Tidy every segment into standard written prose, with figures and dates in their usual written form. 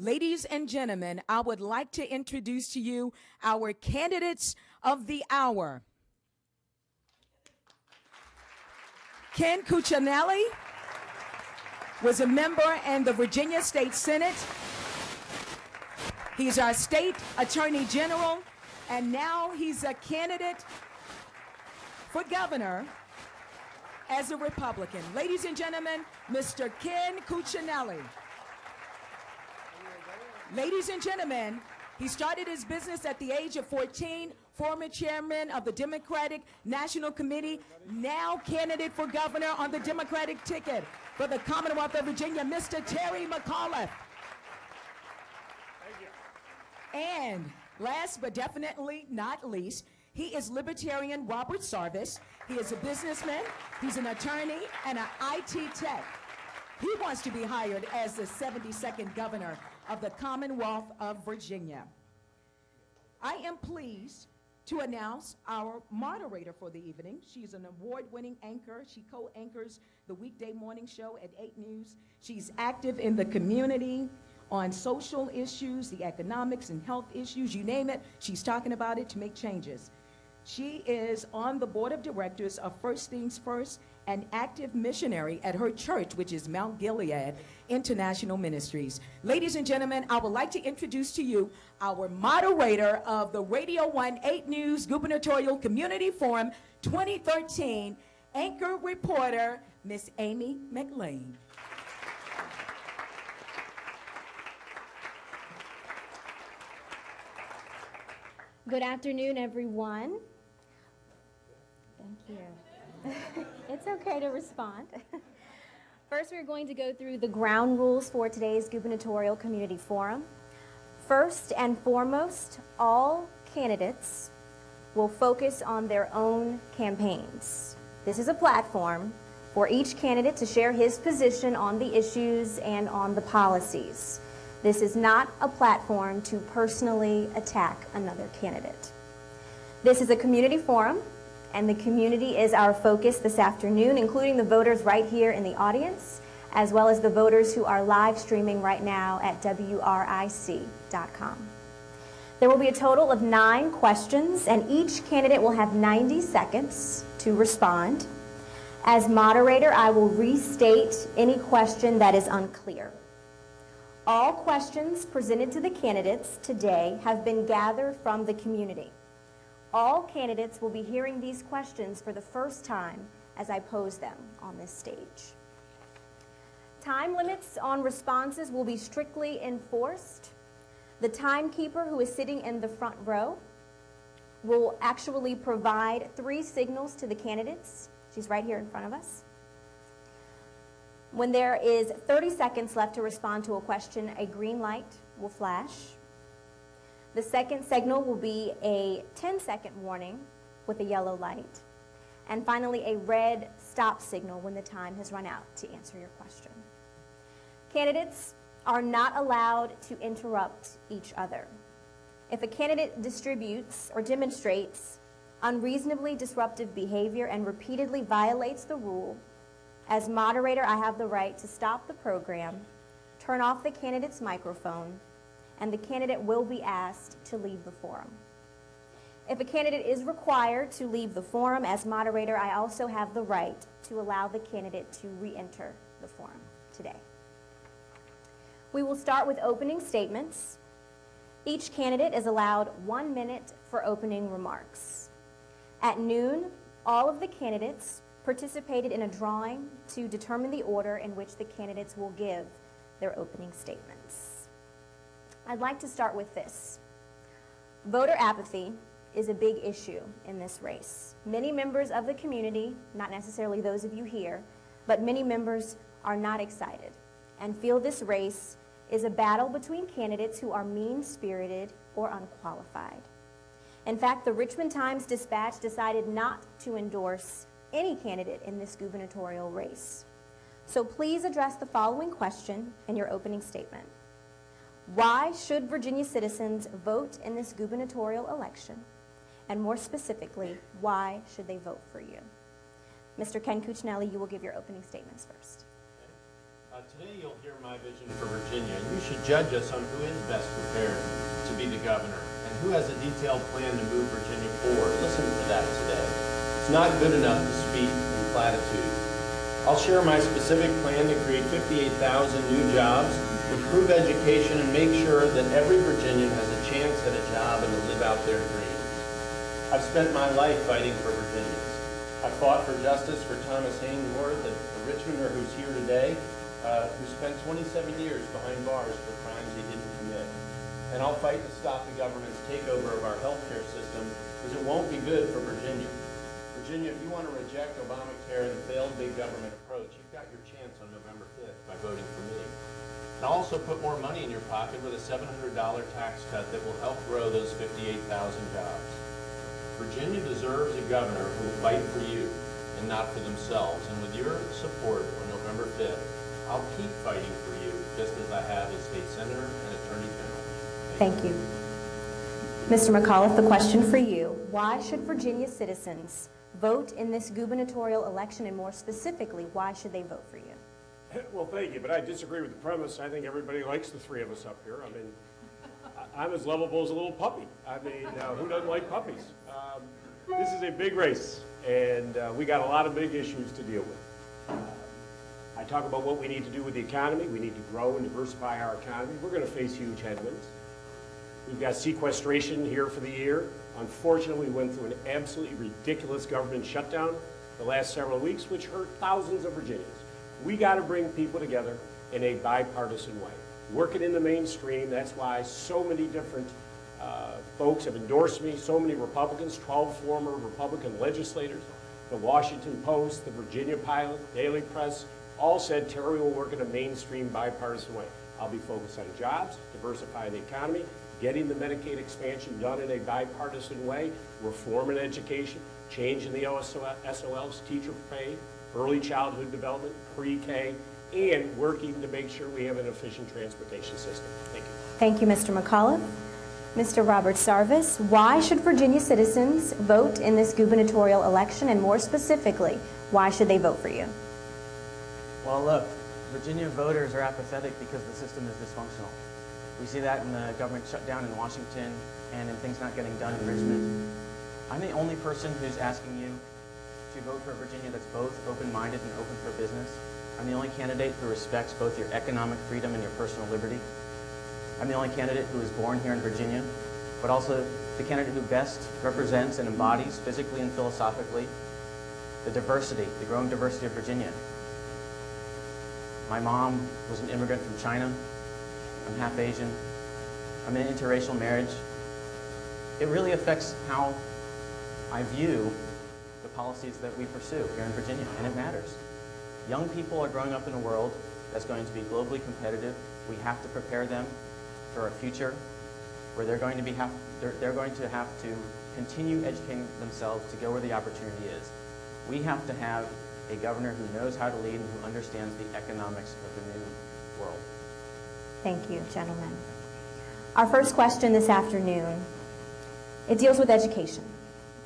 Ladies and gentlemen, I would like to introduce to you our candidates of the hour. Ken Cuccinelli was a member in the Virginia State Senate. He's our state attorney general, and now he's a candidate for governor as a Republican. Ladies and gentlemen, Mr. Ken Cuccinelli. Ladies and gentlemen, he started his business at the age of 14, former chairman of the Democratic National Committee, now candidate for governor on the Democratic ticket for the Commonwealth of Virginia, Mr. Terry McAuliffe. And last but definitely not least, he is Libertarian Robert Sarvis. He is a businessman, he's an attorney, and an IT tech. He wants to be hired as the 72nd governor of the Commonwealth of Virginia. I am pleased to announce our moderator for the evening. She's an award-winning anchor. She co-anchors the weekday morning show at 8 News. She's active in the community on social issues, the economics and health issues, you name it, she's talking about it to make changes. She is on the board of directors of First Things First, an active missionary at her church, which is Mount Gilead International Ministries. Ladies and gentlemen, I would like to introduce to you our moderator of the Radio 1 8 News Gubernatorial Community Forum 2013, anchor reporter, Miss Amy McLean. Good afternoon, everyone. Thank you. It's okay to respond. First, we're going to go through the ground rules for today's Gubernatorial Community Forum. First and foremost, all candidates will focus on their own campaigns. This is a platform for each candidate to share his position on the issues and on the policies. This is not a platform to personally attack another candidate. This is a community forum, and the community is our focus this afternoon, including the voters right here in the audience, as well as the voters who are live streaming right now at WRIC.com. There will be a total of 9 questions, and each candidate will have 90 seconds to respond. As moderator, I will restate any question that is unclear. All questions presented to the candidates today have been gathered from the community. All candidates will be hearing these questions for the first time as I pose them on this stage. Time limits on responses will be strictly enforced. The timekeeper, who is sitting in the front row, will actually provide 3 signals to the candidates. She's right here in front of us. When there is 30 seconds left to respond to a question, a green light will flash. The second signal will be a 10-second warning with a yellow light. And finally, a red stop signal when the time has run out to answer your question. Candidates are not allowed to interrupt each other. If a candidate distributes or demonstrates unreasonably disruptive behavior and repeatedly violates the rule, as moderator, I have the right to stop the program, turn off the candidate's microphone, and the candidate will be asked to leave the forum. If a candidate is required to leave the forum, as moderator, I also have the right to allow the candidate to re-enter the forum today. We will start with opening statements. Each candidate is allowed 1 minute for opening remarks. At noon, all of the candidates participated in a drawing to determine the order in which the candidates will give their opening statements. I'd like to start with this. Voter apathy is a big issue in this race. Many members of the community, not necessarily those of you here, but many members are not excited and feel this race is a battle between candidates who are mean-spirited or unqualified. In fact, the Richmond Times-Dispatch decided not to endorse any candidate in this gubernatorial race. So please address the following question in your opening statement. Why should Virginia citizens vote in this gubernatorial election? And more specifically, why should they vote for you? Mr. Ken Cuccinelli, you will give your opening statements first. Today you'll hear my vision for Virginia, and you should judge us on who is best prepared to be the governor and who has a detailed plan to move Virginia forward. Listen to that today. It's not good enough to speak in platitudes. I'll share my specific plan to create 58,000 new jobs, improve education, and make sure that every Virginian has a chance at a job and to live out their dreams. I've spent my life fighting for Virginians. I fought for justice for Thomas Haynesworth, a Richmonder who's here today, who spent 27 years behind bars for crimes he didn't commit. And I'll fight to stop the government's takeover of our healthcare system, because it won't be good for Virginia. Virginia, if you want to reject Obamacare and the failed big government approach, you've got your chance on November 5th by voting for me. And I'll also put more money in your pocket with a $700 tax cut that will help grow those 58,000 jobs. Virginia deserves a governor who will fight for you and not for themselves. And with your support on November 5th, I'll keep fighting for you, just as I have as state senator and attorney general. Thank you. Mr. McAuliffe, the question for you. Why should Virginia citizens vote in this gubernatorial election, and more specifically, why should they vote for you? Well, thank you, but I disagree with the premise. I think everybody likes the three of us up here. I mean, I'm as lovable as a little puppy. I mean, who doesn't like puppies? This is a big race, and we got a lot of big issues to deal with. I talk about what we need to do with the economy. We need to grow and diversify our economy. We're going to face huge headwinds. We've got sequestration here for the year. Unfortunately, we went through an absolutely ridiculous government shutdown the last several weeks, which hurt thousands of Virginians. We got to bring people together in a bipartisan way. Working in the mainstream, that's why so many different folks have endorsed me, so many Republicans, 12 former Republican legislators, the Washington Post, the Virginia Pilot, Daily Press, all said Terry will work in a mainstream bipartisan way. I'll be focused on jobs, diversifying the economy, getting the Medicaid expansion done in a bipartisan way, reform in education, changing the SOLs, teacher pay, early childhood development, pre-K, and working to make sure we have an efficient transportation system. Thank you. Thank you, Mr. McAuliffe. Mr. Robert Sarvis, why should Virginia citizens vote in this gubernatorial election, and more specifically, why should they vote for you? Well, look, Virginia voters are apathetic because the system is dysfunctional. We see that in the government shutdown in Washington and in things not getting done in Richmond. I'm the only person who's asking you to vote for a Virginia that's both open-minded and open for business. I'm the only candidate who respects both your economic freedom and your personal liberty. I'm the only candidate who was born here in Virginia, but also the candidate who best represents and embodies physically and philosophically the diversity, the growing diversity of Virginia. My mom was an immigrant from China. I'm half Asian. I'm in an interracial marriage. It really affects how I view the policies that we pursue here in Virginia, and it matters. Young people are growing up in a world that's going to be globally competitive. We have to prepare them for a future where they're going to have to continue educating themselves to go where the opportunity is. We have to have a governor who knows how to lead and who understands the economics of the new world. Thank you, gentlemen. Our first question this afternoon, it deals with education.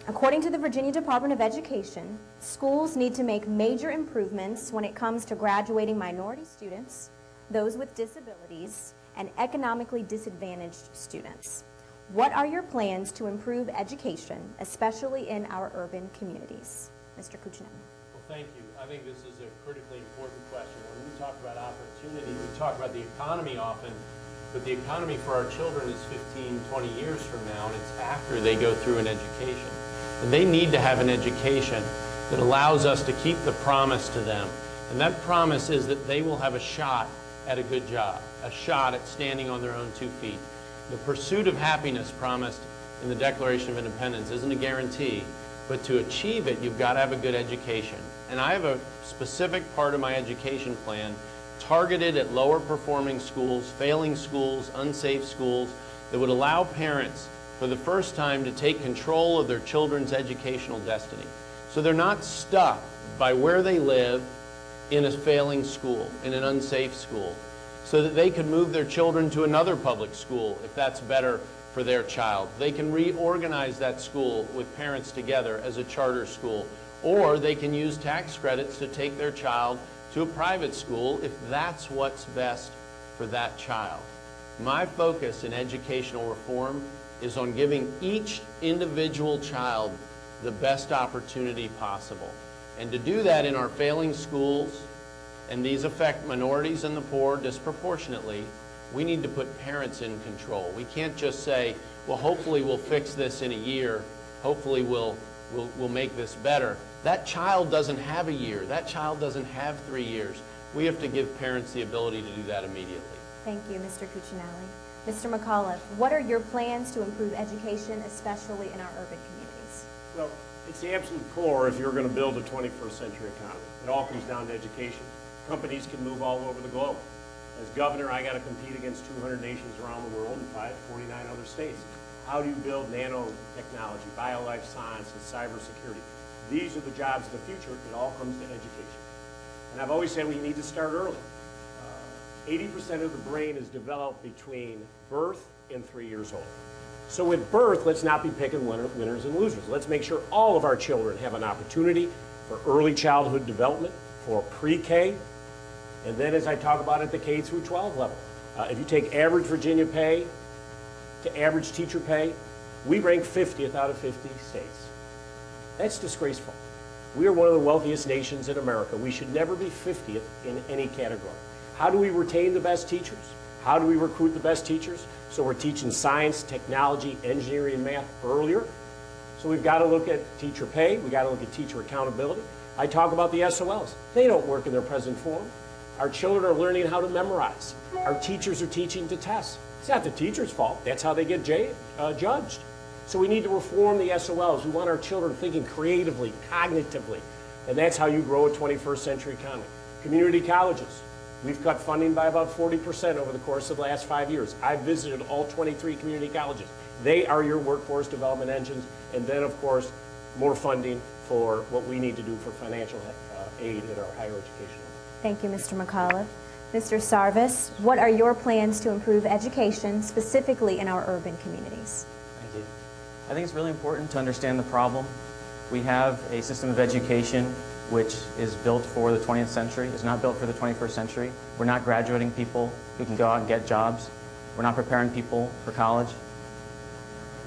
According to the Virginia Department of Education, schools need to make major improvements when it comes to graduating minority students, those with disabilities, and economically disadvantaged students. What are your plans to improve education, especially in our urban communities? Mr. Cuccinelli. Well, thank you. I think this is a critically important question. When we talk about opportunity, we talk about the economy often, but the economy for our children is 15, 20 years from now, and it's after they go through an education. And they need to have an education that allows us to keep the promise to them. And that promise is that they will have a shot at a good job, a shot at standing on their own 2 feet. The pursuit of happiness promised in the Declaration of Independence isn't a guarantee, but to achieve it, you've got to have a good education. And I have a specific part of my education plan targeted at lower performing schools, failing schools, unsafe schools, that would allow parents for the first time to take control of their children's educational destiny. So they're not stuck by where they live in a failing school, in an unsafe school, so that they can move their children to another public school if that's better for their child. They can reorganize that school with parents together as a charter school, or they can use tax credits to take their child to a private school if that's what's best for that child. My focus in educational reform is on giving each individual child the best opportunity possible. And to do that in our failing schools, and these affect minorities and the poor disproportionately, we need to put parents in control. We can't just say, well, hopefully we'll fix this in a year. Hopefully we'll make this better. That child doesn't have a year. That child doesn't have 3 years. We have to give parents the ability to do that immediately. Thank you, Mr. Cuccinelli. Mr. McAuliffe, what are your plans to improve education, especially in our urban communities? Well, it's the absolute core if you're going to build a 21st century economy. It all comes down to education. Companies can move all over the globe. As governor, I got to compete against 200 nations around the world and 49 other states. How do you build nanotechnology, bio-life science, and cybersecurity? These are the jobs of the future. It all comes to education. And I've always said we need to start early. 80% of the brain is developed between birth and 3 years old. So with birth, let's not be picking winners and losers. Let's make sure all of our children have an opportunity for early childhood development, for pre-K, and then as I talk about at the K through 12 level. If you take average Virginia pay to average teacher pay, we rank 50th out of 50 states. That's disgraceful. We are one of the wealthiest nations in America. We should never be 50th in any category. How do we retain the best teachers? How do we recruit the best teachers? So we're teaching science, technology, engineering, and math earlier. So we've got to look at teacher pay. We've got to look at teacher accountability. I talk about the SOLs. They don't work in their present form. Our children are learning how to memorize. Our teachers are teaching to test. It's not the teacher's fault. That's how they get judged. So we need to reform the SOLs. We want our children thinking creatively, cognitively, and that's how you grow a 21st century economy. Community colleges. We've cut funding by about 40% over the course of the last 5 years. I've visited all 23 community colleges. They are your workforce development engines, and then, of course, more funding for what we need to do for financial aid in our higher education. Thank you, Mr. McAuliffe. Mr. Sarvis, what are your plans to improve education, specifically in our urban communities? Thank you. I think it's really important to understand the problem. We have a system of education which is built for the 20th century. It's not built for the 21st century. We're not graduating people who can go out and get jobs. We're not preparing people for college.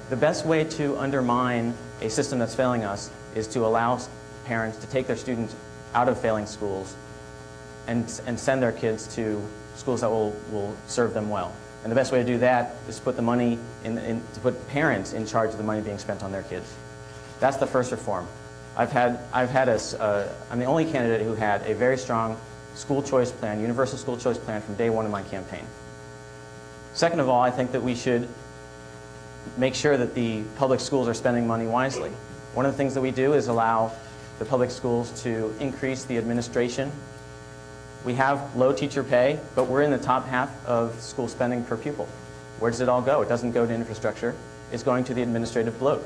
The best way to undermine a system that's failing us is to allow parents to take their students out of failing schools and send their kids to schools that will serve them well. And the best way to do that is to put the money to put parents in charge of the money being spent on their kids. That's the first reform. I'm the only candidate who had a very strong school choice plan, universal school choice plan from day one of my campaign. Second of all, I think that we should make sure that the public schools are spending money wisely. One of the things that we do is allow the public schools to increase the administration. We have low teacher pay, but we're in the top half of school spending per pupil. Where does it all go? It doesn't go to infrastructure. It's going to the administrative bloat.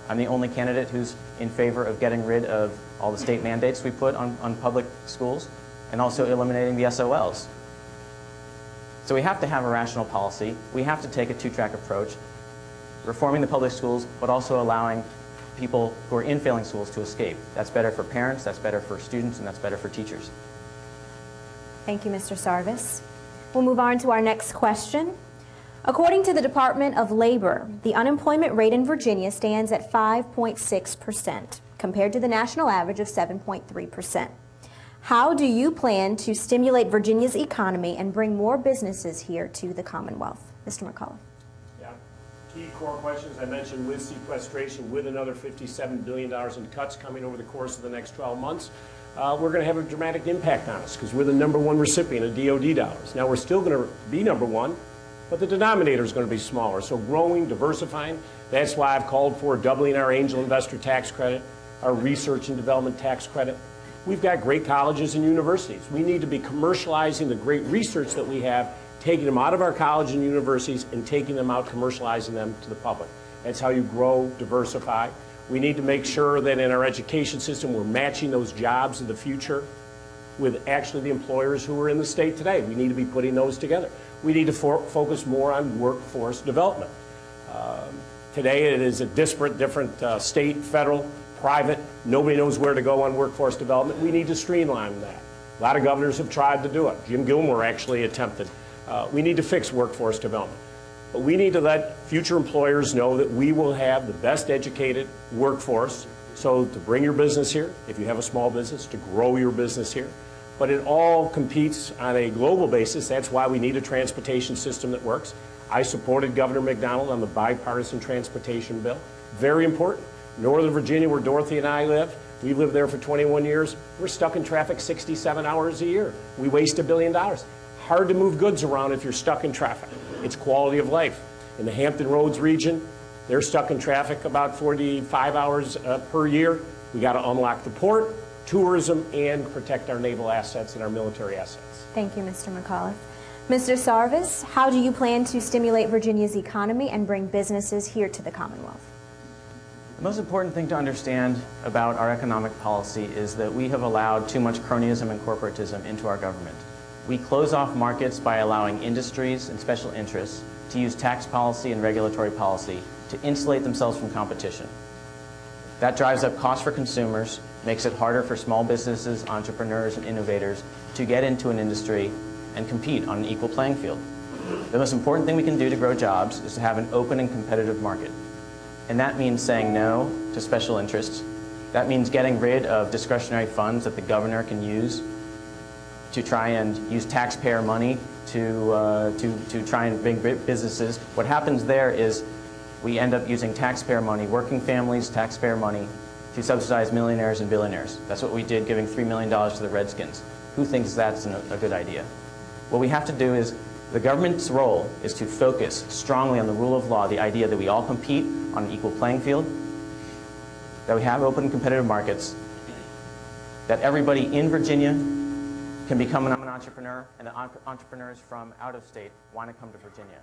I'm the only candidate who's in favor of getting rid of all the state mandates we put on public schools and also eliminating the SOLs. So we have to have a rational policy. We have to take a two-track approach, reforming the public schools, but also allowing people who are in failing schools to escape. That's better for parents, that's better for students, and that's better for teachers. Thank you, Mr. Sarvis. We'll move on to our next question. According to the Department of Labor, the unemployment rate in Virginia stands at 5.6%, compared to the national average of 7.3%. How do you plan to stimulate Virginia's economy and bring more businesses here to the Commonwealth? Mr. McAuliffe. Yeah. Key core questions I mentioned with sequestration, with another $57 billion in cuts coming over the course of the next 12 months. We're going to have a dramatic impact on us because we're the #1 recipient of DOD dollars. Now, we're still going to be #1, but the denominator is going to be smaller. So growing, diversifying, that's why I've called for doubling our angel investor tax credit, our research and development tax credit. We've got great colleges and universities. We need to be commercializing the great research that we have, taking them out of our colleges and universities and taking them out, commercializing them to the public. That's how you grow, diversify. We need to make sure that in our education system we're matching those jobs of the future with actually the employers who are in the state today. We need to be putting those together. We need to focus more on workforce development. Today it is a disparate, different state, federal, private. Nobody knows where to go on workforce development. We need to streamline that. A lot of governors have tried to do it. Jim Gilmore actually attempted. We need to fix workforce development. But we need to let future employers know that we will have the best educated workforce. So to bring your business here, if you have a small business, to grow your business here. But it all competes on a global basis. That's why we need a transportation system that works. I supported Governor McDonald on the bipartisan transportation bill. Very important. Northern Virginia, where Dorothy and I live, we lived there for 21 years. We're stuck in traffic 67 hours a year. We waste $1 billion. Hard to move goods around if you're stuck in traffic. It's quality of life. In the Hampton Roads region, they're stuck in traffic about 45 hours per year. We got to unlock the port, tourism, and protect our naval assets and our military assets. Thank you, Mr. McAuliffe. Mr. Sarvis, how do you plan to stimulate Virginia's economy and bring businesses here to the Commonwealth? The most important thing to understand about our economic policy is that we have allowed too much cronyism and corporatism into our government. We close off markets by allowing industries and special interests to use tax policy and regulatory policy to insulate themselves from competition. That drives up costs for consumers, makes it harder for small businesses, entrepreneurs, and innovators to get into an industry and compete on an equal playing field. The most important thing we can do to grow jobs is to have an open and competitive market. And that means saying no to special interests. That means getting rid of discretionary funds that the governor can use to try and use taxpayer money to try and bring businesses. What happens there is we end up using taxpayer money, working families, taxpayer money, to subsidize millionaires and billionaires. That's what we did, giving $3 million to the Redskins. Who thinks that's a good idea? What we have to do is, the government's role is to focus strongly on the rule of law, the idea that we all compete on an equal playing field, that we have open and competitive markets, that everybody in Virginia can become an entrepreneur, and that entrepreneurs from out of state want to come to Virginia.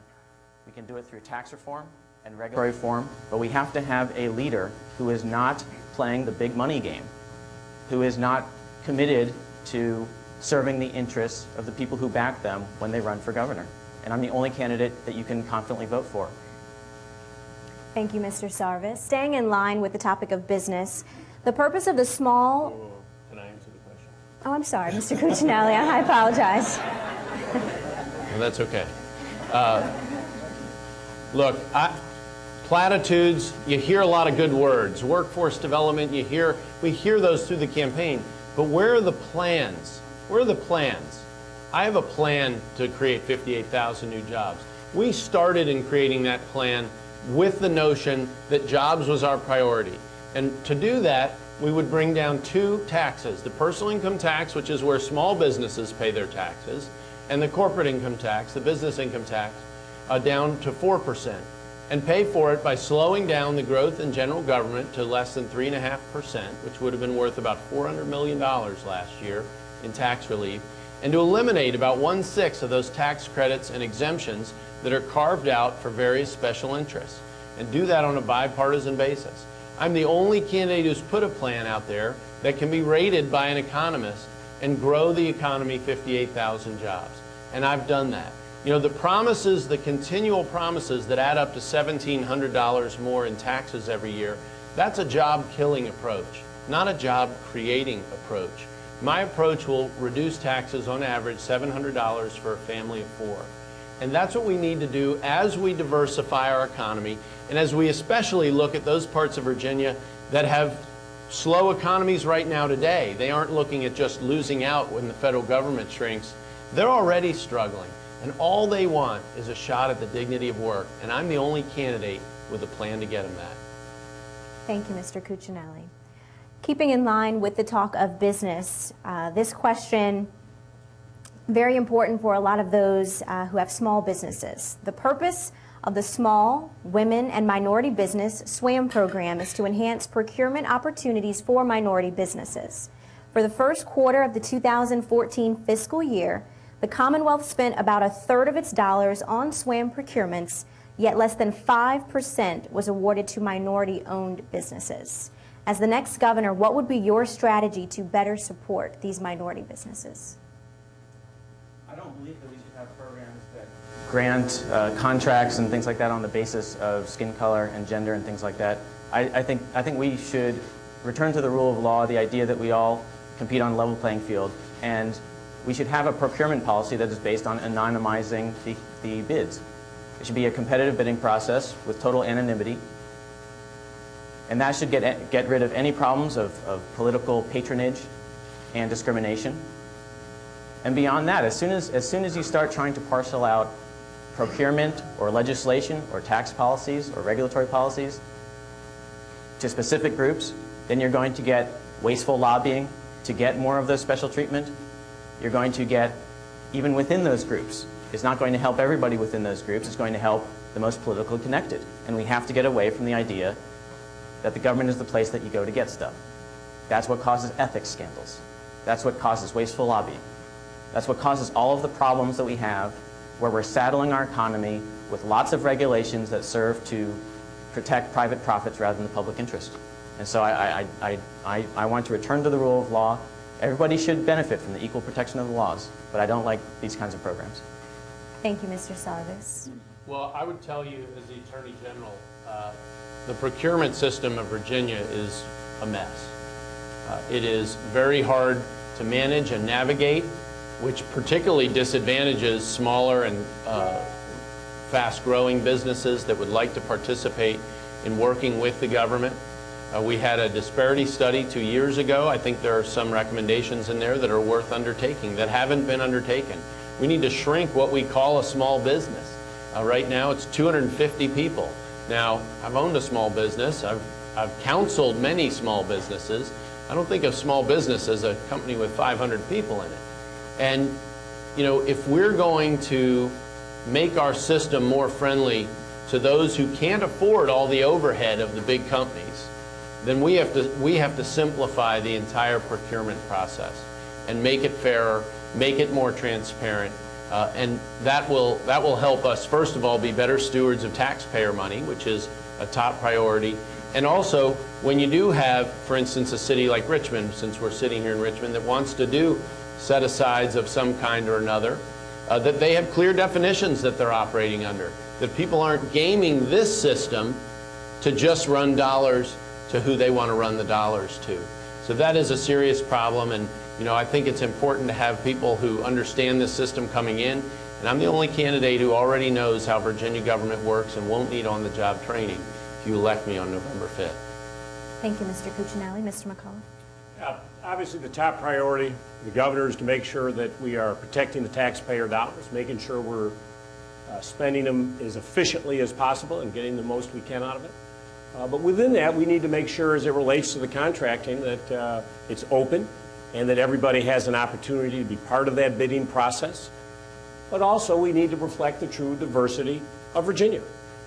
We can do it through tax reform and regulatory reform, but we have to have a leader who is not playing the big money game, who is not committed to serving the interests of the people who back them when they run for governor. And I'm the only candidate that you can confidently vote for. Thank you, Mr. Sarvis. Staying in line with the topic of business, the purpose of the small... Can I answer the question? Oh, I'm sorry, Mr. Cuccinelli, I apologize. Well, that's okay. Look, platitudes, you hear a lot of good words. Workforce development, we hear those through the campaign. But where are the plans? Where are the plans? I have a plan to create 58,000 new jobs. We started in creating that plan with the notion that jobs was our priority. And to do that, we would bring down two taxes, the personal income tax, which is where small businesses pay their taxes, and the corporate income tax, the business income tax, down to 4%, and pay for it by slowing down the growth in general government to less than 3.5%, which would have been worth about $400 million last year in tax relief, and to eliminate about 1/6 of those tax credits and exemptions that are carved out for various special interests, and do that on a bipartisan basis. I'm the only candidate who's put a plan out there that can be rated by an economist and grow the economy 58,000 jobs, and I've done that. You know, the promises, the continual promises that add up to $1,700 more in taxes every year, that's a job-killing approach, not a job-creating approach. My approach will reduce taxes on average $700 for a family of 4. And that's what we need to do as we diversify our economy, and as we especially look at those parts of Virginia that have slow economies right now today. They aren't looking at just losing out when the federal government shrinks. They're already struggling. And all they want is a shot at the dignity of work. And I'm the only candidate with a plan to get them that. Thank you, Mr. Cuccinelli. Keeping in line with the talk of business, this question, very important for a lot of those who have small businesses. The purpose of the Small Women and Minority Business SWAM program is to enhance procurement opportunities for minority businesses. For the first quarter of the 2014 fiscal year, the Commonwealth spent about 1/3 of its dollars on SWAM procurements, yet less than 5% was awarded to minority-owned businesses. As the next governor, what would be your strategy to better support these minority businesses? I don't believe that we should have programs that grant contracts and things like that on the basis of skin color and gender and things like that. I think we should return to the rule of law, the idea that we all compete on a level playing field, and we should have a procurement policy that is based on anonymizing the bids. It should be a competitive bidding process with total anonymity. And that should get rid of any problems of political patronage and discrimination. And beyond that, as soon as you start trying to parcel out procurement or legislation or tax policies or regulatory policies to specific groups, then you're going to get wasteful lobbying to get more of the special treatment. You're going to get, even within those groups, it's not going to help everybody within those groups, it's going to help the most politically connected. And we have to get away from the idea that the government is the place that you go to get stuff. That's what causes ethics scandals. That's what causes wasteful lobbying. That's what causes all of the problems that we have where we're saddling our economy with lots of regulations that serve to protect private profits rather than the public interest. And so I want to return to the rule of law. Everybody should benefit from the equal protection of the laws, but I don't like these kinds of programs. Thank you, Mr. Sarvis. Well, I would tell you as the Attorney General, the procurement system of Virginia is a mess. It is very hard to manage and navigate, which particularly disadvantages smaller and fast-growing businesses that would like to participate in working with the government. We had a disparity study 2 years ago. I think there are some recommendations in there that are worth undertaking that haven't been undertaken. We need to shrink what we call a small business. Right now it's 250 people. Now, I've owned a small business. I've counseled many small businesses. I don't think of small business as a company with 500 people in it. And, you know, if we're going to make our system more friendly to those who can't afford all the overhead of the big companies, then we have to simplify the entire procurement process and make it fairer, make it more transparent, and that will help us, first of all, be better stewards of taxpayer money, which is a top priority. And also, when you do have, for instance, a city like Richmond, since we're sitting here in Richmond, that wants to do set-asides of some kind or another, that they have clear definitions that they're operating under, that people aren't gaming this system to just run dollars to who they want to run the dollars to. So that is a serious problem, and you know, I think it's important to have people who understand this system coming in, and I'm the only candidate who already knows how Virginia government works and won't need on-the-job training if you elect me on November 5th. Thank you, Mr. Cuccinelli. Mr. McAuliffe. Obviously, the top priority of the governor is to make sure that we are protecting the taxpayer dollars, making sure we're spending them as efficiently as possible and getting the most we can out of it. But within that, we need to make sure, as it relates to the contracting, that it's open and that everybody has an opportunity to be part of that bidding process. But also, we need to reflect the true diversity of Virginia.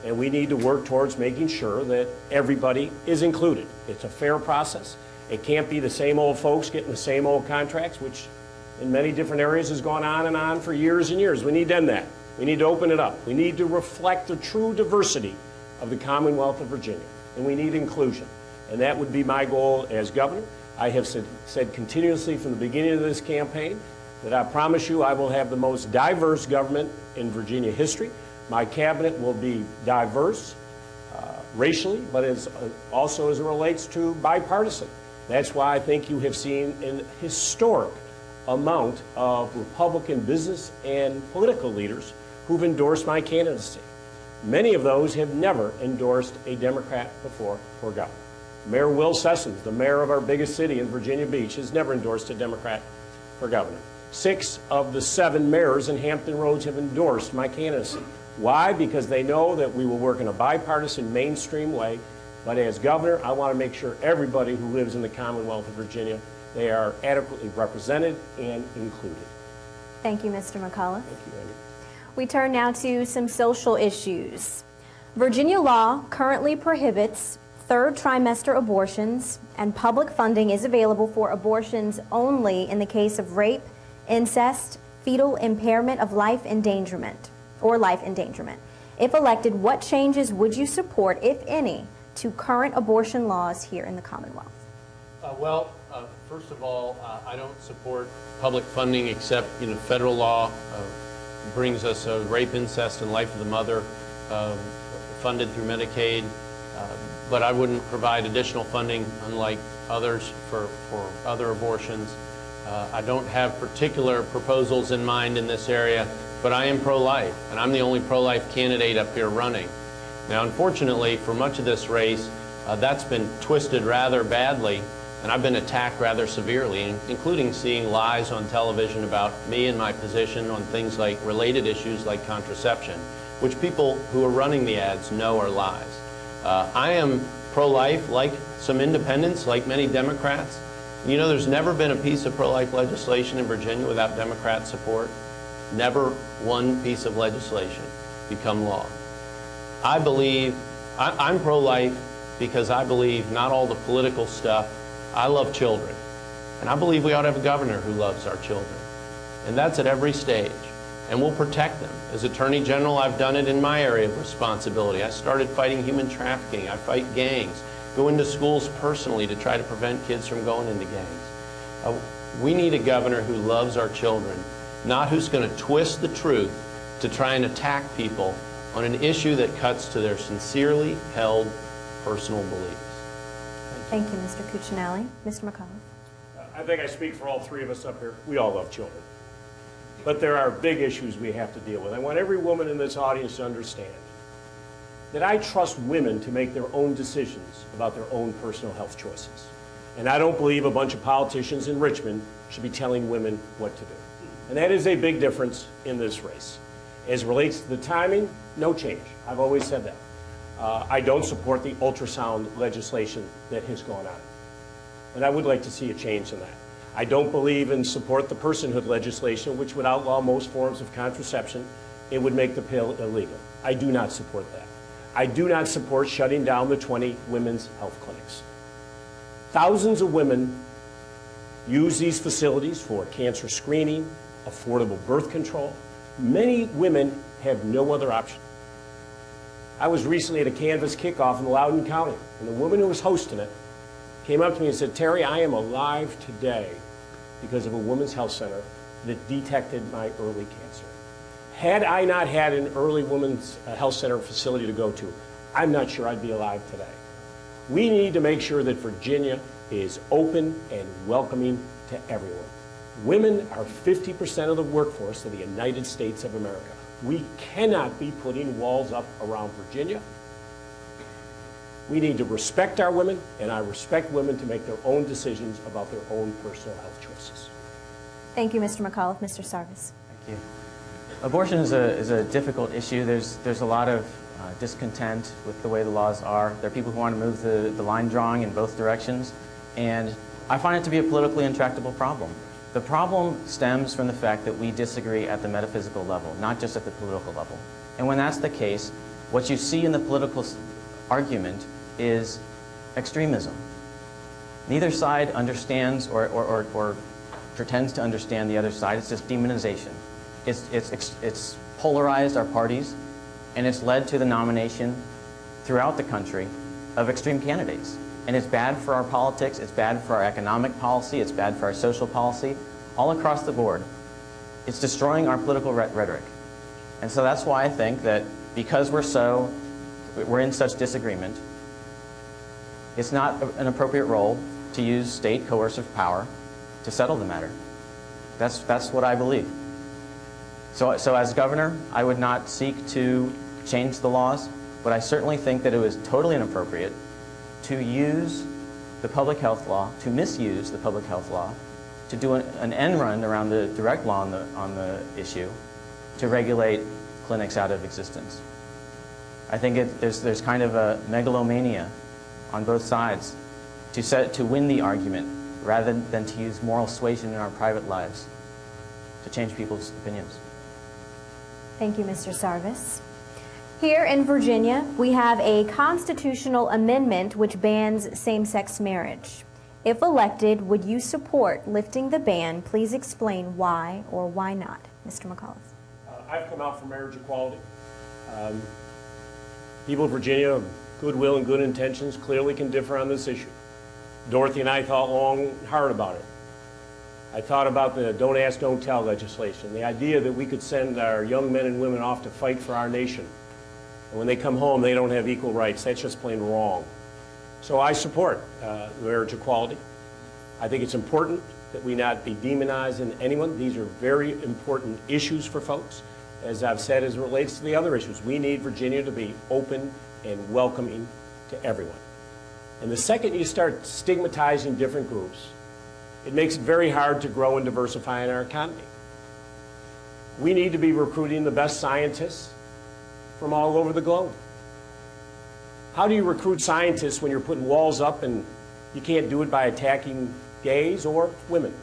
And we need to work towards making sure that everybody is included. It's a fair process. It can't be the same old folks getting the same old contracts, which in many different areas has gone on and on for years and years. We need to end that. We need to open it up. We need to reflect the true diversity of the Commonwealth of Virginia. And we need inclusion. And that would be my goal as governor. I have said continuously from the beginning of this campaign that I promise you I will have the most diverse government in Virginia history. My cabinet will be diverse racially, but also as it relates to bipartisan. That's why I think you have seen an historic amount of Republican business and political leaders who've endorsed my candidacy. Many of those have never endorsed a Democrat before for governor. Mayor Will Sessoms, the mayor of our biggest city in Virginia Beach, has never endorsed a Democrat for governor. 6 of the 7 mayors in Hampton Roads have endorsed my candidacy. Why? Because they know that we will work in a bipartisan, mainstream way. But as governor, I want to make sure everybody who lives in the Commonwealth of Virginia, they are adequately represented and included. Thank you, Mr. McAuliffe. Thank you, Amy. We turn now to some social issues. Virginia law currently prohibits third trimester abortions, and public funding is available for abortions only in the case of rape, incest, fetal impairment of life endangerment, or life endangerment. If elected, what changes would you support, if any, to current abortion laws here in the Commonwealth? First of all, I don't support public funding except, federal law brings us rape, incest, and life of the mother funded through Medicaid. But I wouldn't provide additional funding, unlike others, for other abortions. I don't have particular proposals in mind in this area, but I am pro-life, and I'm the only pro-life candidate up here running. Now, unfortunately, for much of this race, that's been twisted rather badly, and I've been attacked rather severely, including seeing lies on television about me and my position on things like related issues like contraception, which people who are running the ads know are lies. I am pro-life, like some independents, like many Democrats. You know, there's never been a piece of pro-life legislation in Virginia without Democrat support. Never one piece of legislation become law. I believe, I'm pro-life because I believe not all the political stuff. I love children, and I believe we ought to have a governor who loves our children, and that's at every stage, and we'll protect them. As Attorney General, I've done it in my area of responsibility. I started fighting human trafficking. I fight gangs, go into schools personally to try to prevent kids from going into gangs. We need a governor who loves our children, not who's going to twist the truth to try and attack people on an issue that cuts to their sincerely held personal beliefs. Thank you, Mr. Cuccinelli. Mr. McAuliffe. I think I speak for all three of us up here. We all love children. But there are big issues we have to deal with. I want every woman in this audience to understand that I trust women to make their own decisions about their own personal health choices. And I don't believe a bunch of politicians in Richmond should be telling women what to do. And that is a big difference in this race. As it relates to the timing, no change. I've always said that. I don't support the ultrasound legislation that has gone on. And I would like to see a change in that. I don't believe in support the personhood legislation, which would outlaw most forms of contraception. It would make the pill illegal. I do not support that. I do not support shutting down the 20 women's health clinics. Thousands of women use these facilities for cancer screening, affordable birth control. Many women have no other option. I was recently at a Canvas kickoff in Loudoun County, and the woman who was hosting it came up to me and said, "Terry, I am alive today because of a women's health center that detected my early cancer. Had I not had an early women's health center facility to go to, I'm not sure I'd be alive today." We need to make sure that Virginia is open and welcoming to everyone. Women are 50% of the workforce of the United States of America. We cannot be putting walls up around Virginia. We need to respect our women, and I respect women to make their own decisions about their own personal health choices. Thank you, Mr. McAuliffe. Mr. Sarvis. Thank you. Abortion is a difficult issue. There's a lot of discontent with the way the laws are. There are people who want to move the line drawing in both directions, and I find it to be a politically intractable problem. The problem stems from the fact that we disagree at the metaphysical level, not just at the political level. And when that's the case, what you see in the political argument is extremism. Neither side understands or pretends to understand the other side. It's just demonization. It's polarized our parties, and it's led to the nomination throughout the country of extreme candidates. And it's bad for our politics, it's bad for our economic policy, it's bad for our social policy, all across the board. It's destroying our political rhetoric. And so that's why I think that because we're in such disagreement, it's not an appropriate role to use state coercive power to settle the matter. That's what I believe. So as governor, I would not seek to change the laws, but I certainly think that it was totally inappropriate to use the public health law, to misuse the public health law, to do an end run around the direct law on the issue, to regulate clinics out of existence. I think there's kind of a megalomania on both sides to win the argument rather than to use moral suasion in our private lives to change people's opinions. Thank you, Mr. Sarvis. Here in Virginia, we have a constitutional amendment which bans same-sex marriage. If elected, would you support lifting the ban? Please explain why or why not. Mr. McAuliffe. I've come out for marriage equality. People of Virginia of goodwill and good intentions clearly can differ on this issue. Dorothy and I thought long and hard about it. I thought about the don't ask, don't tell legislation, the idea that we could send our young men and women off to fight for our nation. And when they come home, they don't have equal rights. That's just plain wrong. So I support marriage equality. I think it's important that we not be demonizing anyone. These are very important issues for folks. As I've said, as it relates to the other issues, we need Virginia to be open and welcoming to everyone. And the second you start stigmatizing different groups, it makes it very hard to grow and diversify in our economy. We need to be recruiting the best scientists from all over the globe. How do you recruit scientists when you're putting walls up and you can't do it by attacking gays or women?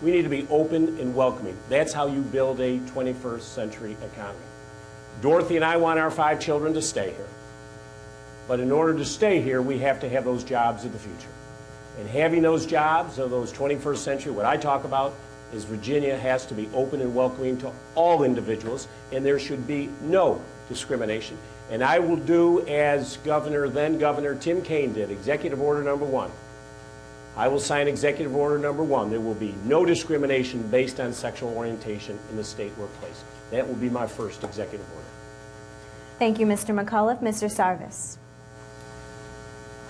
We need to be open and welcoming. That's how you build a 21st century economy. Dorothy and I want our 5 children to stay here. But in order to stay here, we have to have those jobs of the future. And having those jobs of those 21st century, what I talk about is Virginia has to be open and welcoming to all individuals, and there should be no discrimination. And I will do as then Governor Tim Kaine did, Executive Order number 1. I will sign Executive Order number 1. There will be no discrimination based on sexual orientation in the state workplace. That will be my first executive order. Thank you, Mr. McAuliffe. Mr. Sarvis.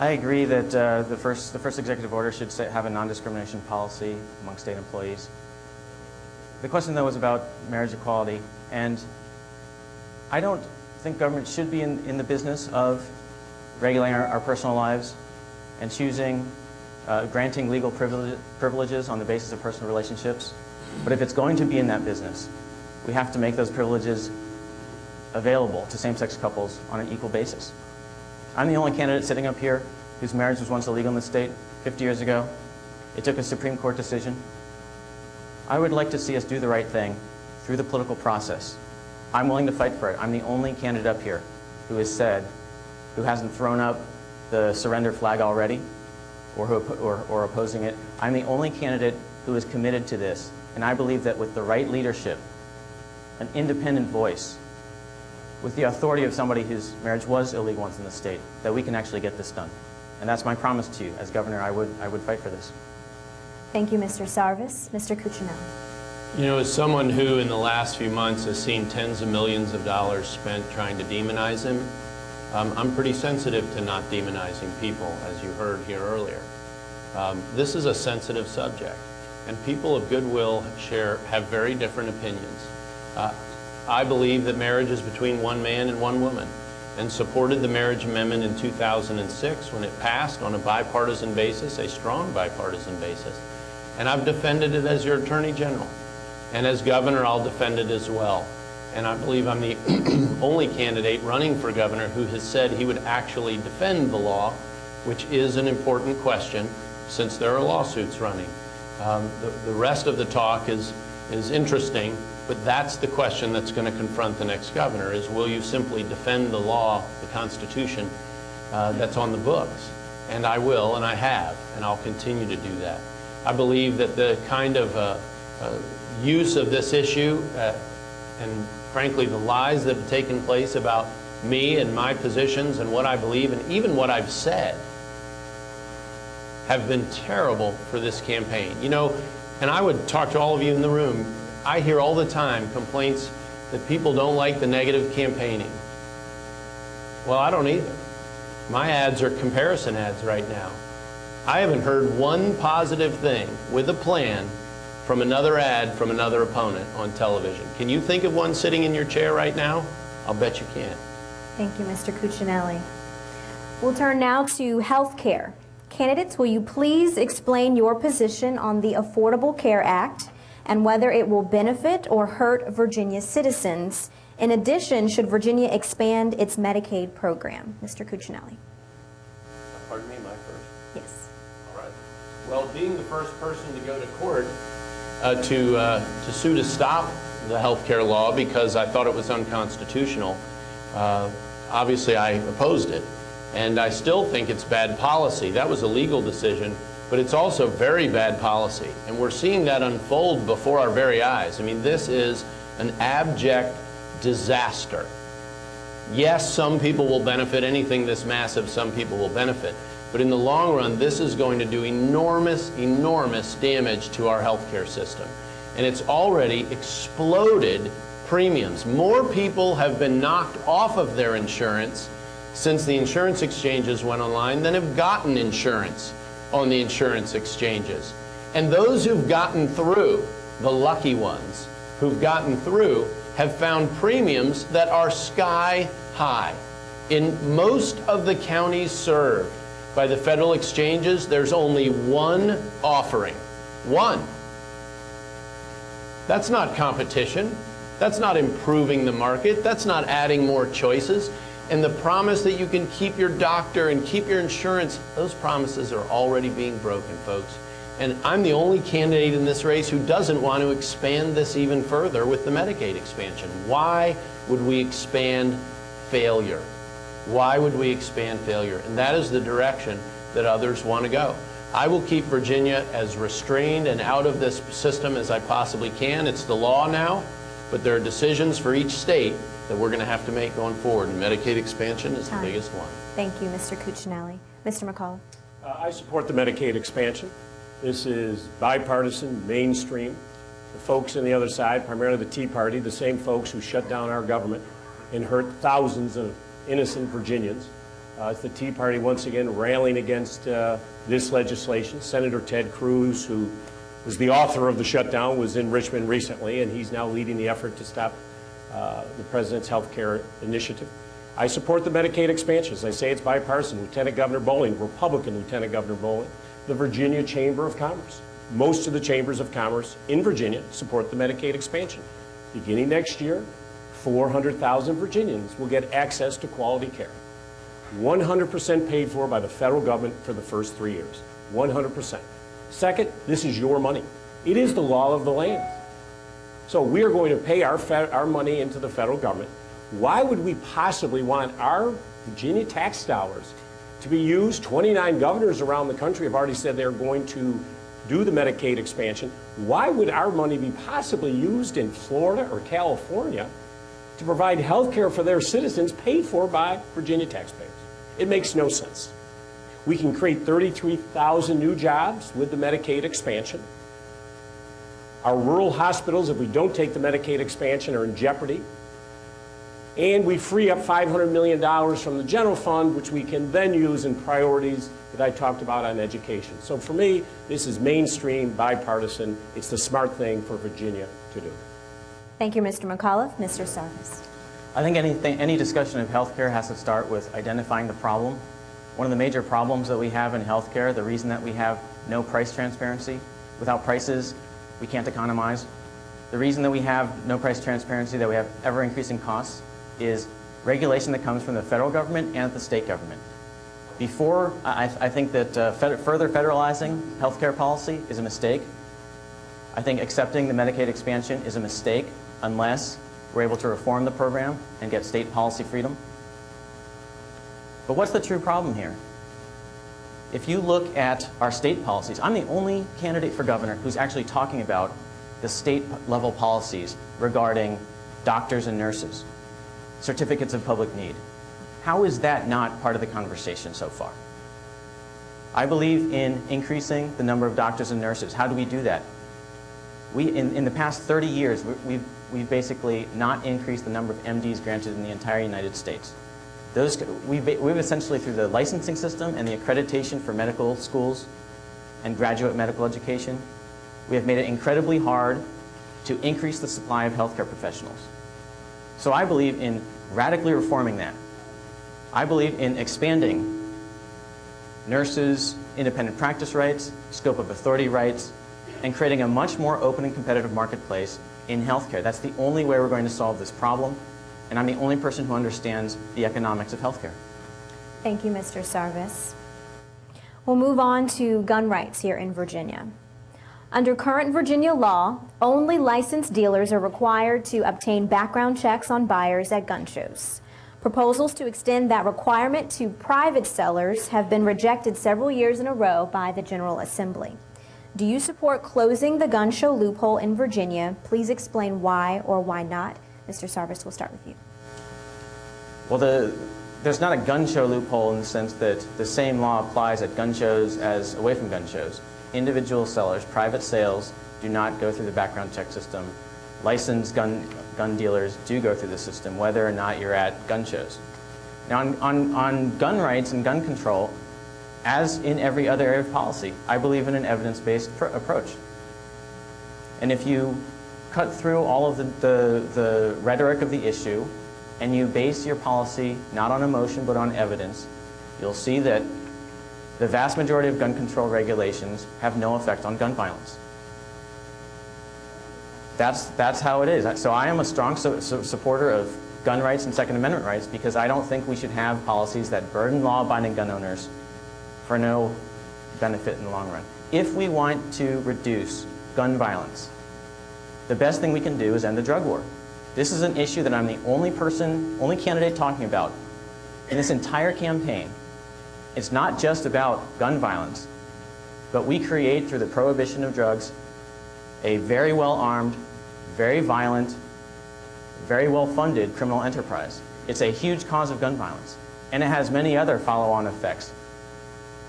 I agree that the first executive order should have a non-discrimination policy among state employees. The question, though, was about marriage equality, and I don't think government should be in the business of regulating our personal lives and choosing, granting legal privileges on the basis of personal relationships. But if it's going to be in that business, we have to make those privileges available to same-sex couples on an equal basis. I'm the only candidate sitting up here whose marriage was once illegal in the state 50 years ago. It took a Supreme Court decision. I would like to see us do the right thing through the political process. I'm willing to fight for it. I'm the only candidate up here who has said, who hasn't thrown up the surrender flag already or opposing it. I'm the only candidate who is committed to this. And I believe that with the right leadership, an independent voice, with the authority of somebody whose marriage was illegal once in the state, that we can actually get this done. And that's my promise to you. As governor, I would fight for this. Thank you, Mr. Sarvis. Mr. Cuccinelli. You know, as someone who in the last few months has seen tens of millions of dollars spent trying to demonize him, I'm pretty sensitive to not demonizing people, as you heard here earlier. This is a sensitive subject, and people of goodwill have very different opinions. I believe that marriage is between one man and one woman, and supported the marriage amendment in 2006 when it passed on a bipartisan basis, a strong bipartisan basis. And I've defended it as your Attorney General. And as governor, I'll defend it as well. And I believe I'm the only candidate running for governor who has said he would actually defend the law, which is an important question since there are lawsuits running. The rest of the talk is interesting, but that's the question that's going to confront the next governor is, will you simply defend the law, the Constitution, that's on the books? And I will, and I have, and I'll continue to do that. I believe that the kind of use of this issue and frankly the lies that have taken place about me and my positions and what I believe and even what I've said have been terrible for this campaign. You know, and I would talk to all of you in the room. I hear all the time complaints that people don't like the negative campaigning. Well, I don't either. My ads are comparison ads right now. I haven't heard one positive thing with a plan from another ad from another opponent on television. Can you think of one sitting in your chair right now? I'll bet you can't. Thank you, Mr. Cuccinelli. We'll turn now to health care. Candidates, will you please explain your position on the Affordable Care Act and whether it will benefit or hurt Virginia citizens? In addition, should Virginia expand its Medicaid program? Mr. Cuccinelli. Pardon me, my first? Yes. All right. Well, being the first person to go to court to sue to stop the health care law because I thought it was unconstitutional, obviously I opposed it. And I still think it's bad policy. That was a legal decision, but it's also very bad policy. And we're seeing that unfold before our very eyes. I mean, this is an abject disaster. Yes, some people will benefit. Anything this massive, some people will benefit. But in the long run, this is going to do enormous, enormous damage to our healthcare system. And it's already exploded premiums. More people have been knocked off of their insurance since the insurance exchanges went online than have gotten insurance on the insurance exchanges. And those who've gotten through, the lucky ones who've gotten through, have found premiums that are sky high. In most of the counties served by the federal exchanges, there's only one offering. One. That's not competition. That's not improving the market. That's not adding more choices. And the promise that you can keep your doctor and keep your insurance, those promises are already being broken, folks. And I'm the only candidate in this race who doesn't want to expand this even further with the Medicaid expansion. Why would we expand failure? Why would we expand failure? And that is the direction that others want to go. I will keep Virginia as restrained and out of this system as I possibly can. It's the law now, but there are decisions for each state that we're going to have to make going forward, and Medicaid expansion is the biggest one. Thank you, Mr. Cuccinelli. Mr. McAuliffe. I support the Medicaid expansion. This is bipartisan, mainstream. The folks on the other side, primarily the Tea Party, the same folks who shut down our government and hurt thousands of innocent Virginians. It's the Tea Party once again railing against this legislation. Senator Ted Cruz, who was the author of the shutdown, was in Richmond recently, and he's now leading the effort to stop the president's health care initiative. I support the Medicaid expansion. As I say, it's bipartisan. Lieutenant Governor Bowling, Republican Lieutenant Governor Bowling, the Virginia Chamber of Commerce. Most of the chambers of commerce in Virginia support the Medicaid expansion. Beginning next year, 400,000 Virginians will get access to quality care. 100% paid for by the federal government for the first 3 years. 100%. Second, this is your money. It is the law of the land. So we are going to pay our money into the federal government. Why would we possibly want our Virginia tax dollars to be used? 29 governors around the country have already said they're going to do the Medicaid expansion. Why would our money be possibly used in Florida or California to provide health care for their citizens paid for by Virginia taxpayers? It makes no sense. We can create 33,000 new jobs with the Medicaid expansion. Our rural hospitals, if we don't take the Medicaid expansion, are in jeopardy. And we free up $500 million from the general fund, which we can then use in priorities that I talked about on education. So for me, this is mainstream, bipartisan. It's the smart thing for Virginia to do. Thank you, Mr. McAuliffe. Mr. Sarvis. I think any discussion of healthcare has to start with identifying the problem. One of the major problems that we have in healthcare, the reason that we have no price transparency, without prices, we can't economize. The reason that we have no price transparency, that we have ever-increasing costs, is regulation that comes from the federal government and the state government. Before, I think that further federalizing healthcare policy is a mistake. I think accepting the Medicaid expansion is a mistake unless we're able to reform the program and get state policy freedom. But what's the true problem here? If you look at our state policies, I'm the only candidate for governor who's actually talking about the state level policies regarding doctors and nurses, certificates of public need. How is that not part of the conversation so far? I believe in increasing the number of doctors and nurses. How do we do that? In the past 30 years, we've basically not increased the number of MDs granted in the entire United States. We've essentially, through the licensing system and the accreditation for medical schools and graduate medical education, we have made it incredibly hard to increase the supply of healthcare professionals. So I believe in radically reforming that. I believe in expanding nurses' independent practice rights, scope of authority rights, and creating a much more open and competitive marketplace in healthcare. That's the only way we're going to solve this problem, and I'm the only person who understands the economics of healthcare. Thank you, Mr. Sarvis. We'll move on to gun rights here in Virginia. Under current Virginia law, only licensed dealers are required to obtain background checks on buyers at gun shows. Proposals to extend that requirement to private sellers have been rejected several years in a row by the General Assembly. Do you support closing the gun show loophole in Virginia? Please explain why or why not. Mr. Sarvis, we'll start with you. Well, there's not a gun show loophole in the sense that the same law applies at gun shows as away from gun shows. Individual sellers, private sales, do not go through the background check system. Licensed gun dealers do go through the system, whether or not you're at gun shows. Now, on gun rights and gun control, as in every other area of policy, I believe in an evidence-based approach. And if you cut through all of the rhetoric of the issue and you base your policy not on emotion but on evidence, you'll see that the vast majority of gun control regulations have no effect on gun violence. That's how it is. So I am a strong supporter of gun rights and Second Amendment rights because I don't think we should have policies that burden law-abiding gun owners for no benefit in the long run. If we want to reduce gun violence, the best thing we can do is end the drug war. This is an issue that I'm the only candidate talking about in this entire campaign. It's not just about gun violence, but we create, through the prohibition of drugs, a very well-armed, very violent, very well-funded criminal enterprise. It's a huge cause of gun violence, and it has many other follow-on effects,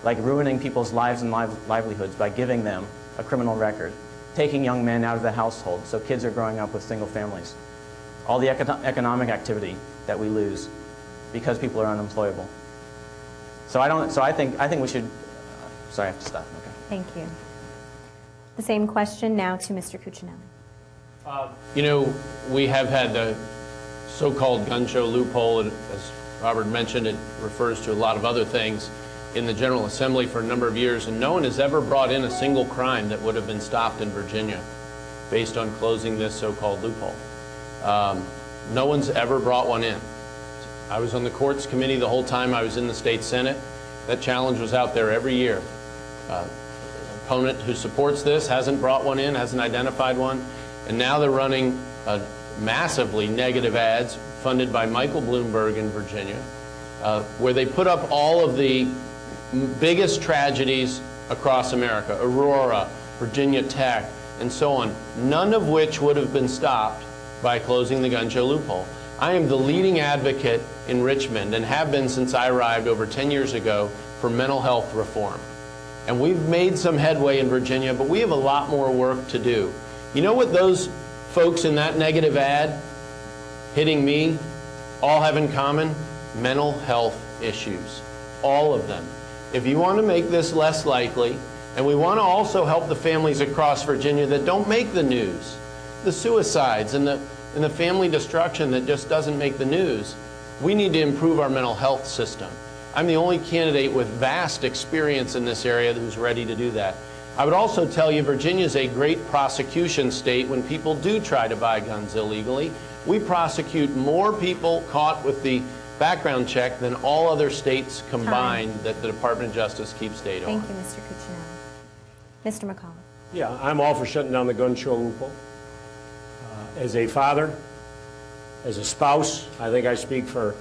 like ruining people's lives and livelihoods by giving them a criminal record, taking young men out of the household so kids are growing up with single families, all the economic activity that we lose because people are unemployable. So I think we should. Sorry, I have to stop. Okay. Thank you. The same question now to Mr. Cuccinelli. You know, we have had the so-called gun show loophole, and as Robert mentioned, it refers to a lot of other things in the General Assembly for a number of years, and no one has ever brought in a single crime that would have been stopped in Virginia based on closing this so-called loophole. No one's ever brought one in. I was on the courts committee the whole time I was in the state Senate. That challenge was out there every year. Opponent who supports this hasn't brought one in, hasn't identified one, and now they're running massively negative ads funded by Michael Bloomberg in Virginia, where they put up all of the biggest tragedies across America, Aurora, Virginia Tech, and so on, none of which would have been stopped by closing the gun show loophole. I am the leading advocate in Richmond and have been since I arrived over 10 years ago for mental health reform. And we've made some headway in Virginia, but we have a lot more work to do. You know what those folks in that negative ad hitting me all have in common? Mental health issues, all of them. If you want to make this less likely, and we want to also help the families across Virginia that don't make the news, the suicides and the family destruction that just doesn't make the news, we need to improve our mental health system. I'm the only candidate with vast experience in this area who's ready to do that. I would also tell you Virginia is a great prosecution state when people do try to buy guns illegally. We prosecute more people caught with the background check than all other states combined that the Department of Justice keeps data on. Thank you, Mr. Cuccinelli. Mr. McAuliffe. Yeah, I'm all for shutting down the gun show loophole. As a father, as a spouse, I think I speak for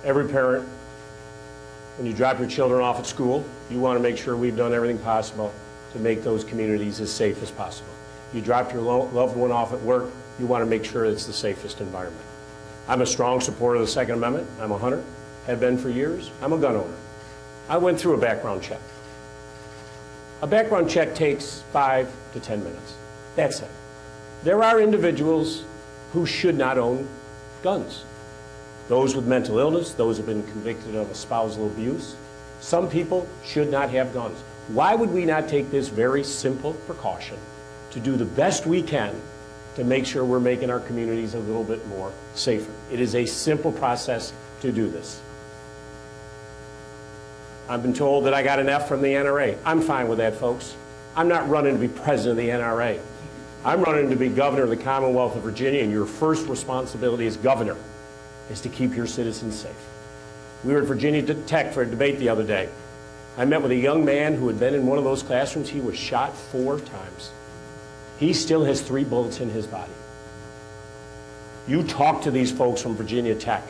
every parent. When you drop your children off at school, you want to make sure we've done everything possible to make those communities as safe as possible. You drop your loved one off at work, you want to make sure it's the safest environment. I'm a strong supporter of the Second Amendment. I'm a hunter, have been for years. I'm a gun owner. I went through a background check. A background check takes 5 to 10 minutes. That's it. There are individuals who should not own guns. Those with mental illness, those who have been convicted of spousal abuse. Some people should not have guns. Why would we not take this very simple precaution to do the best we can to make sure we're making our communities a little bit more safer? It is a simple process to do this. I've been told that I got an F from the NRA. I'm fine with that, folks. I'm not running to be president of the NRA. I'm running to be governor of the Commonwealth of Virginia, and your first responsibility as governor is to keep your citizens safe. We were at Virginia Tech for a debate the other day. I met with a young man who had been in one of those classrooms. He was shot 4 times. He still has 3 bullets in his body. You talk to these folks from Virginia Tech,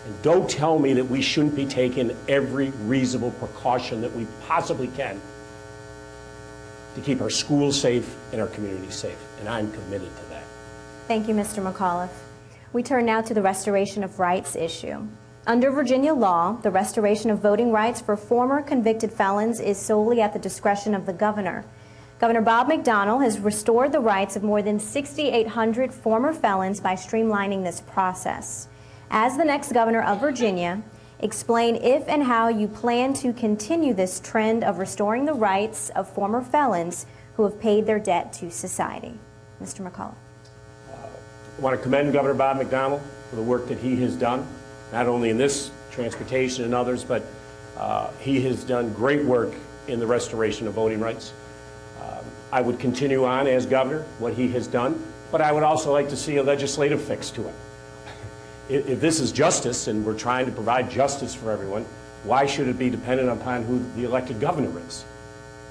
and don't tell me that we shouldn't be taking every reasonable precaution that we possibly can to keep our schools safe and our communities safe, and I'm committed to that. Thank you, Mr. McAuliffe. We turn now to the restoration of rights issue. Under Virginia law, the restoration of voting rights for former convicted felons is solely at the discretion of the governor. Governor Bob McDonnell has restored the rights of more than 6,800 former felons by streamlining this process. As the next governor of Virginia, Explain if and how you plan to continue this trend of restoring the rights of former felons who have paid their debt to society. Mr. McAuliffe. I want to commend Governor Bob McDonnell for the work that he has done, not only in this transportation and others, but he has done great work in the restoration of voting rights. I would continue on as governor what he has done, but I would also like to see a legislative fix to it. If this is justice and we're trying to provide justice for everyone, why should it be dependent upon who the elected governor is?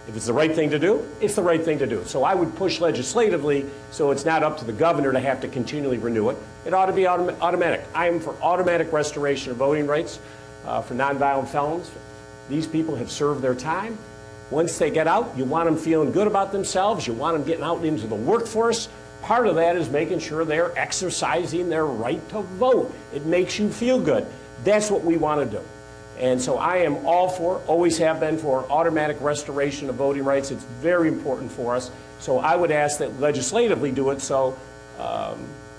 If it's the right thing to do, it's the right thing to do. So I would push legislatively so it's not up to the governor to have to continually renew it. It ought to be automatic. I am for automatic restoration of voting rights for nonviolent felons. These people have served their time. Once they get out, you want them feeling good about themselves. You want them getting out into the workforce. Part of that is making sure they're exercising their right to vote. It makes you feel good. That's what we want to do. And so I am all for, always have been for, automatic restoration of voting rights. It's very important for us. So I would ask that legislatively do it so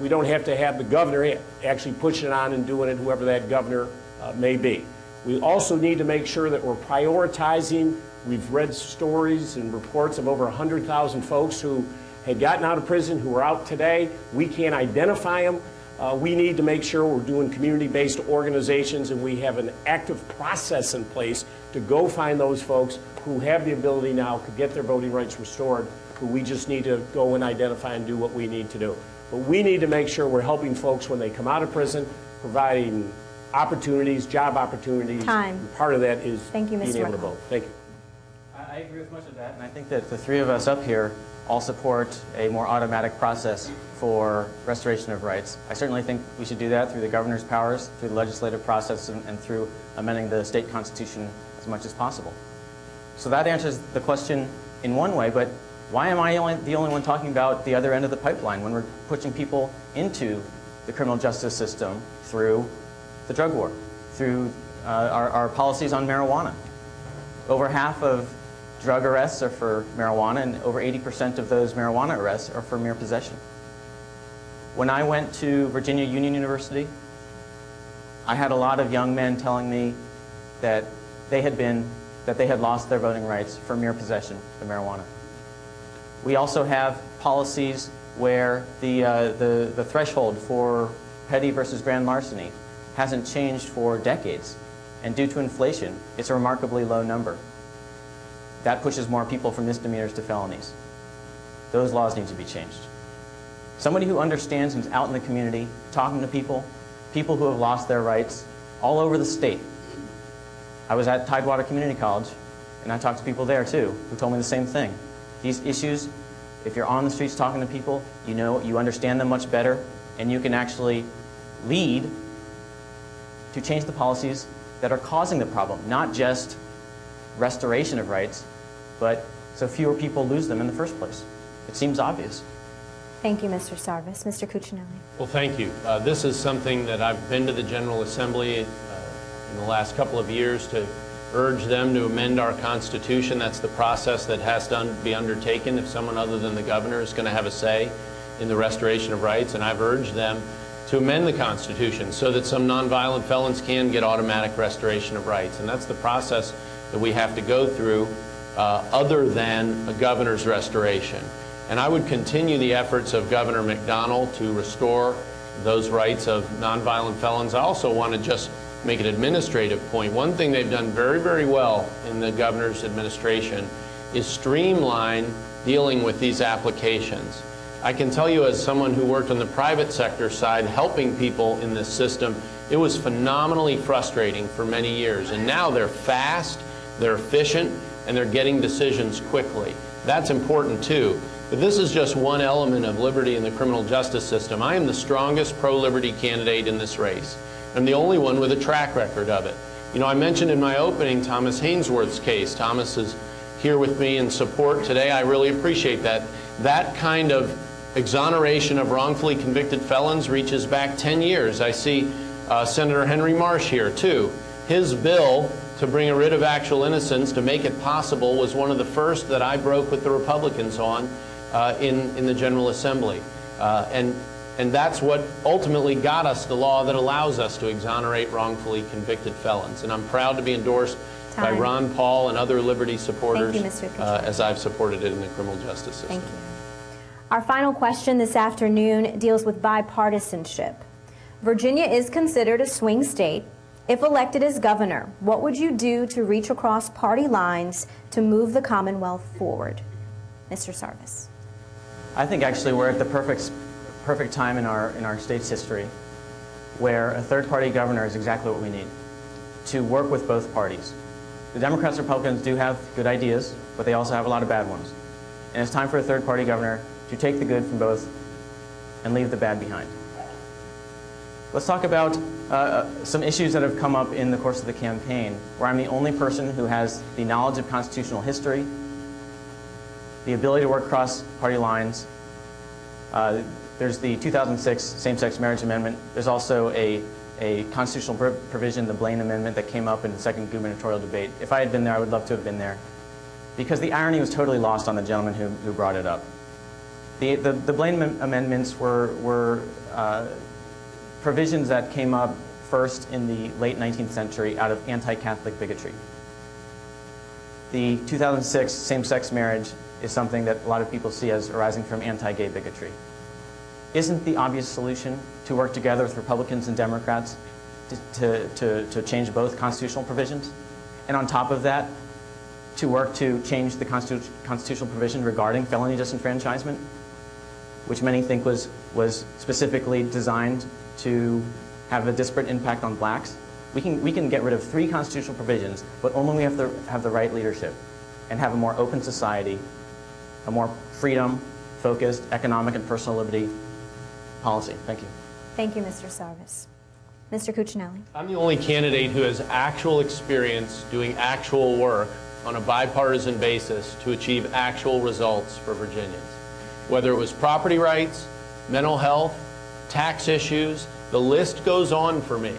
we don't have to have the governor actually pushing it on and doing it, whoever that governor may be. We also need to make sure that we're prioritizing. We've read stories and reports of over 100,000 folks who had gotten out of prison, who are out today. We can't identify them. We need to make sure we're doing community-based organizations and we have an active process in place to go find those folks who have the ability now to get their voting rights restored, who we just need to go and identify and do what we need to do. But we need to make sure we're helping folks when they come out of prison, providing opportunities, job opportunities. Time. And part of that is Thank you, Mr. being able to McAuliffe. vote. Thank you. I agree with much of that, and I think that the three of us up here all support a more automatic process for restoration of rights. I certainly think we should do that through the governor's powers, through the legislative process, and through amending the state constitution as much as possible. So that answers the question in one way, but why am I the only one talking about the other end of the pipeline when we're pushing people into the criminal justice system through the drug war, through our policies on marijuana? Over half of drug arrests are for marijuana, and over 80% of those marijuana arrests are for mere possession. When I went to Virginia Union University, I had a lot of young men telling me that they had lost their voting rights for mere possession of marijuana. We also have policies where the threshold for petty versus grand larceny hasn't changed for decades, and due to inflation, it's a remarkably low number. That pushes more people from misdemeanors to felonies. Those laws need to be changed. Somebody who understands and's out in the community, talking to people who have lost their rights all over the state. I was at Tidewater Community College, and I talked to people there too, who told me the same thing. These issues, if you're on the streets talking to people, you understand them much better, and you can actually lead to change the policies that are causing the problem, not just restoration of rights, but so fewer people lose them in the first place. It seems obvious. Thank you, Mr. Sarvis. Mr. Cuccinelli. Well, thank you. This is something that I've been to the General Assembly in the last couple of years to urge them to amend our Constitution. That's the process that has to be undertaken if someone other than the governor is going to have a say in the restoration of rights. And I've urged them to amend the Constitution so that some nonviolent felons can get automatic restoration of rights. And that's the process that we have to go through other than a governor's restoration. And I would continue the efforts of Governor McDonnell to restore those rights of nonviolent felons. I also want to just make an administrative point. One thing they've done very, very well in the governor's administration is streamline dealing with these applications. I can tell you, as someone who worked on the private sector side helping people in this system, it was phenomenally frustrating for many years. And now they're fast, they're efficient, and they're getting decisions quickly. That's important too. But this is just one element of liberty in the criminal justice system. I am the strongest pro-liberty candidate in this race. I'm the only one with a track record of it. You know, I mentioned in my opening Thomas Hainsworth's case. Thomas is here with me in support today. I really appreciate that. That kind of exoneration of wrongfully convicted felons reaches back 10 years. I see Senator Henry Marsh here too. His bill to bring a writ of actual innocence to make it possible was one of the first that I broke with the Republicans on in the General Assembly. And And that's what ultimately got us the law that allows us to exonerate wrongfully convicted felons. And I'm proud to be endorsed by Ron Paul and other liberty supporters, Thank you, Mr. Cuccinelli. as I've supported it in the criminal justice system. Thank you. Our final question this afternoon deals with bipartisanship. Virginia is considered a swing state. If elected as governor, what would you do to reach across party lines to move the Commonwealth forward? Mr. Sarvis. I think actually we're at the perfect time in our state's history where a third-party governor is exactly what we need, to work with both parties. The Democrats and Republicans do have good ideas, but they also have a lot of bad ones. And it's time for a third-party governor to take the good from both and leave the bad behind. Let's talk about some issues that have come up in the course of the campaign, where I'm the only person who has the knowledge of constitutional history, the ability to work across party lines. There's the 2006 same-sex marriage amendment. There's also a constitutional provision, the Blaine Amendment, that came up in the second gubernatorial debate. If I had been there, I would love to have been there, because the irony was totally lost on the gentleman who brought it up. The Blaine amendments were provisions that came up first in the late 19th century out of anti-Catholic bigotry. The 2006 same-sex marriage is something that a lot of people see as arising from anti-gay bigotry. Isn't the obvious solution to work together with Republicans and Democrats to change both constitutional provisions? And on top of that, to work to change the constitutional provision regarding felony disenfranchisement, which many think was specifically designed to have a disparate impact on blacks? We can get rid of 3 constitutional provisions, but only we have to have the right leadership and have a more open society, a more freedom-focused economic and personal liberty policy. Thank you. Thank you, Mr. Sarvis. Mr. Cuccinelli. I'm the only candidate who has actual experience doing actual work on a bipartisan basis to achieve actual results for Virginians. Whether it was property rights, mental health, tax issues, the list goes on for me.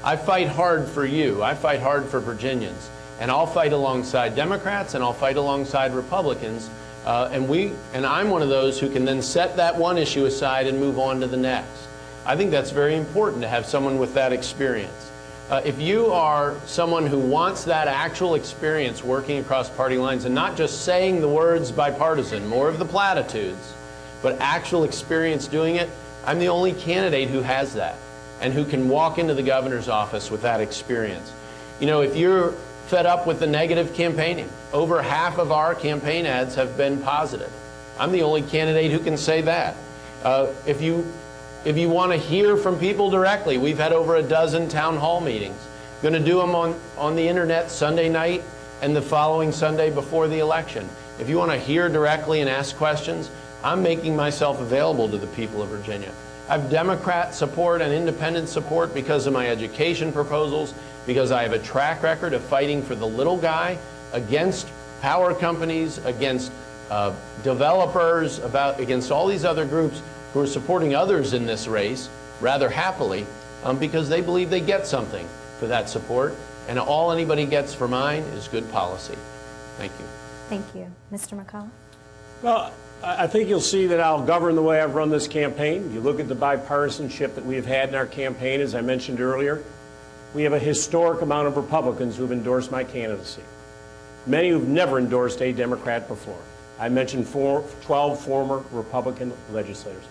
I fight hard for you. I fight hard for Virginians. And I'll fight alongside Democrats and I'll fight alongside Republicans. And I'm one of those who can then set that one issue aside and move on to the next. I think that's very important to have someone with that experience. If you are someone who wants that actual experience working across party lines and not just saying the words bipartisan, more of the platitudes, but actual experience doing it, I'm the only candidate who has that and who can walk into the governor's office with that experience. You know, if you're fed up with the negative campaigning, over half of our campaign ads have been positive. I'm the only candidate who can say that. If you want to hear from people directly, we've had over a dozen town hall meetings. Going to do them on the internet Sunday night and the following Sunday before the election. If you want to hear directly and ask questions, I'm making myself available to the people of Virginia. I have Democrat support and independent support because of my education proposals, because I have a track record of fighting for the little guy against power companies, against developers, against all these other groups who are supporting others in this race rather happily because they believe they get something for that support. And all anybody gets for mine is good policy. Thank you. Thank you. Mr. McAuliffe. Well, I think you'll see that I'll govern the way I've run this campaign. You look at the bipartisanship that we have had in our campaign, as I mentioned earlier. We have a historic amount of Republicans who have endorsed my candidacy. Many who've never endorsed a Democrat before. I mentioned 12 former Republican legislators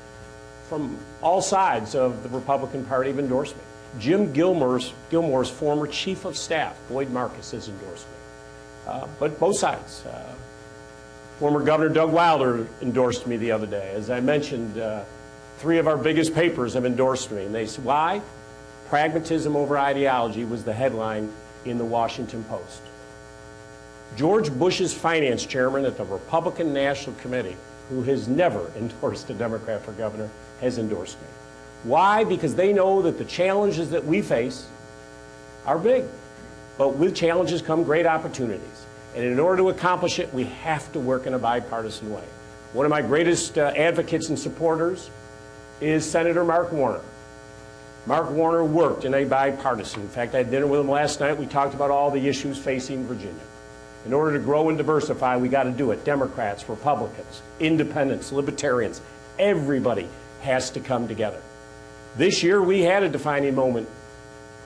from all sides of the Republican Party have endorsed me. Jim Gilmore's former chief of staff, Boyd Marcus, has endorsed me. But both sides. Former Governor Doug Wilder endorsed me the other day. As I mentioned, 3 of our biggest papers have endorsed me. And they said, why? Pragmatism over ideology was the headline in the Washington Post. George Bush's finance chairman at the Republican National Committee, who has never endorsed a Democrat for governor, has endorsed me. Why? Because they know that the challenges that we face are big. But with challenges come great opportunities. And in order to accomplish it, we have to work in a bipartisan way. One of my greatest advocates and supporters is Senator Mark Warner. Mark Warner worked in a bipartisan. In fact, I had dinner with him last night. We talked about all the issues facing Virginia. In order to grow and diversify, we got to do it. Democrats, Republicans, independents, libertarians, everybody has to come together. This year, we had a defining moment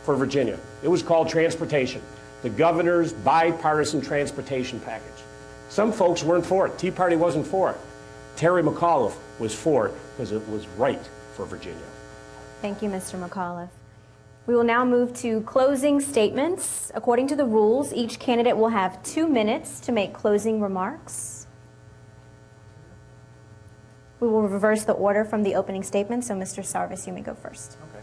for Virginia. It was called transportation, the governor's bipartisan transportation package. Some folks weren't for it. Tea Party wasn't for it. Terry McAuliffe was for it because it was right for Virginia. Thank you, Mr. McAuliffe. We will now move to closing statements. According to the rules, each candidate will have 2 minutes to make closing remarks. We will reverse the order from the opening statement, so Mr. Sarvis, you may go first. Okay.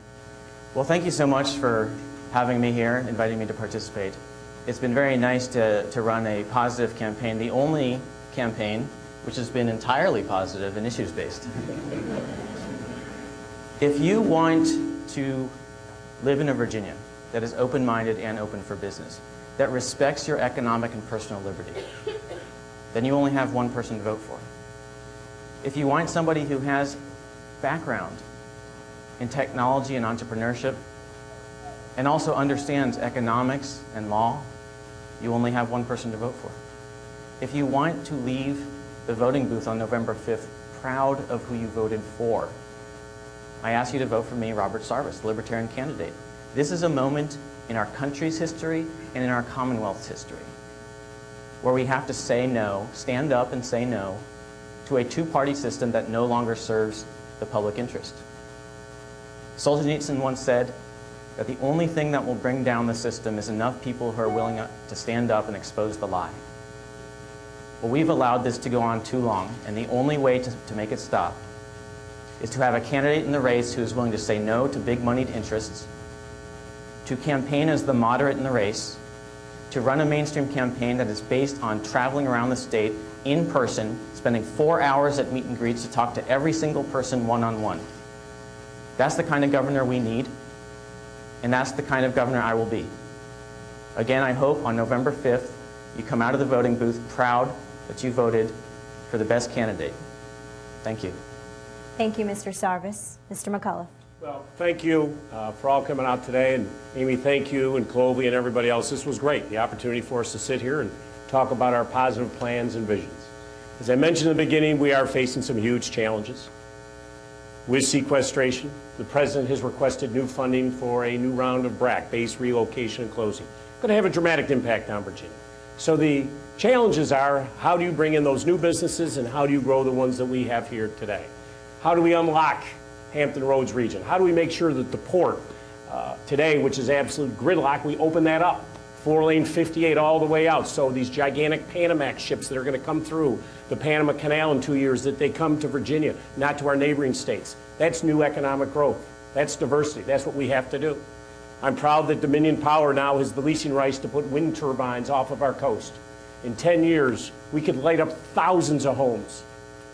Well, thank you so much for having me here, inviting me to participate. It's been very nice to run a positive campaign, the only campaign which has been entirely positive and issues-based. If you want to live in a Virginia that is open-minded and open for business, that respects your economic and personal liberty, then you only have one person to vote for. If you want somebody who has background in technology and entrepreneurship and also understands economics and law, you only have one person to vote for. If you want to leave the voting booth on November 5th proud of who you voted for, I ask you to vote for me, Robert Sarvis, the Libertarian candidate. This is a moment in our country's history and in our Commonwealth's history where we have to say no, stand up and say no to a two-party system that no longer serves the public interest. Solzhenitsyn once said that the only thing that will bring down the system is enough people who are willing to stand up and expose the lie. Well, we've allowed this to go on too long, and the only way to make it stop is to have a candidate in the race who is willing to say no to big moneyed interests, to campaign as the moderate in the race, to run a mainstream campaign that is based on traveling around the state in person, spending 4 hours at meet and greets to talk to every single person one-on-one. That's the kind of governor we need, and that's the kind of governor I will be. Again, I hope on November 5th, you come out of the voting booth proud that you voted for the best candidate. Thank you. Thank you, Mr. Sarvis. Mr. McAuliffe. Well, thank you for all coming out today. And Amy, thank you, and Clovey and everybody else. This was great, the opportunity for us to sit here and talk about our positive plans and visions. As I mentioned in the beginning, we are facing some huge challenges. With sequestration, the President has requested new funding for a new round of BRAC, base relocation and closing. Going to have a dramatic impact on Virginia. So the challenges are, how do you bring in those new businesses and how do you grow the ones that we have here today? How do we unlock Hampton Roads region? How do we make sure that the port today, which is absolute gridlock, we open that up? 4-lane 58 all the way out. So these gigantic Panamax ships that are going to come through the Panama Canal in 2 years, that they come to Virginia, not to our neighboring states. That's new economic growth. That's diversity. That's what we have to do. I'm proud that Dominion Power now has the leasing rights to put wind turbines off of our coast. In 10 years, we could light up thousands of homes.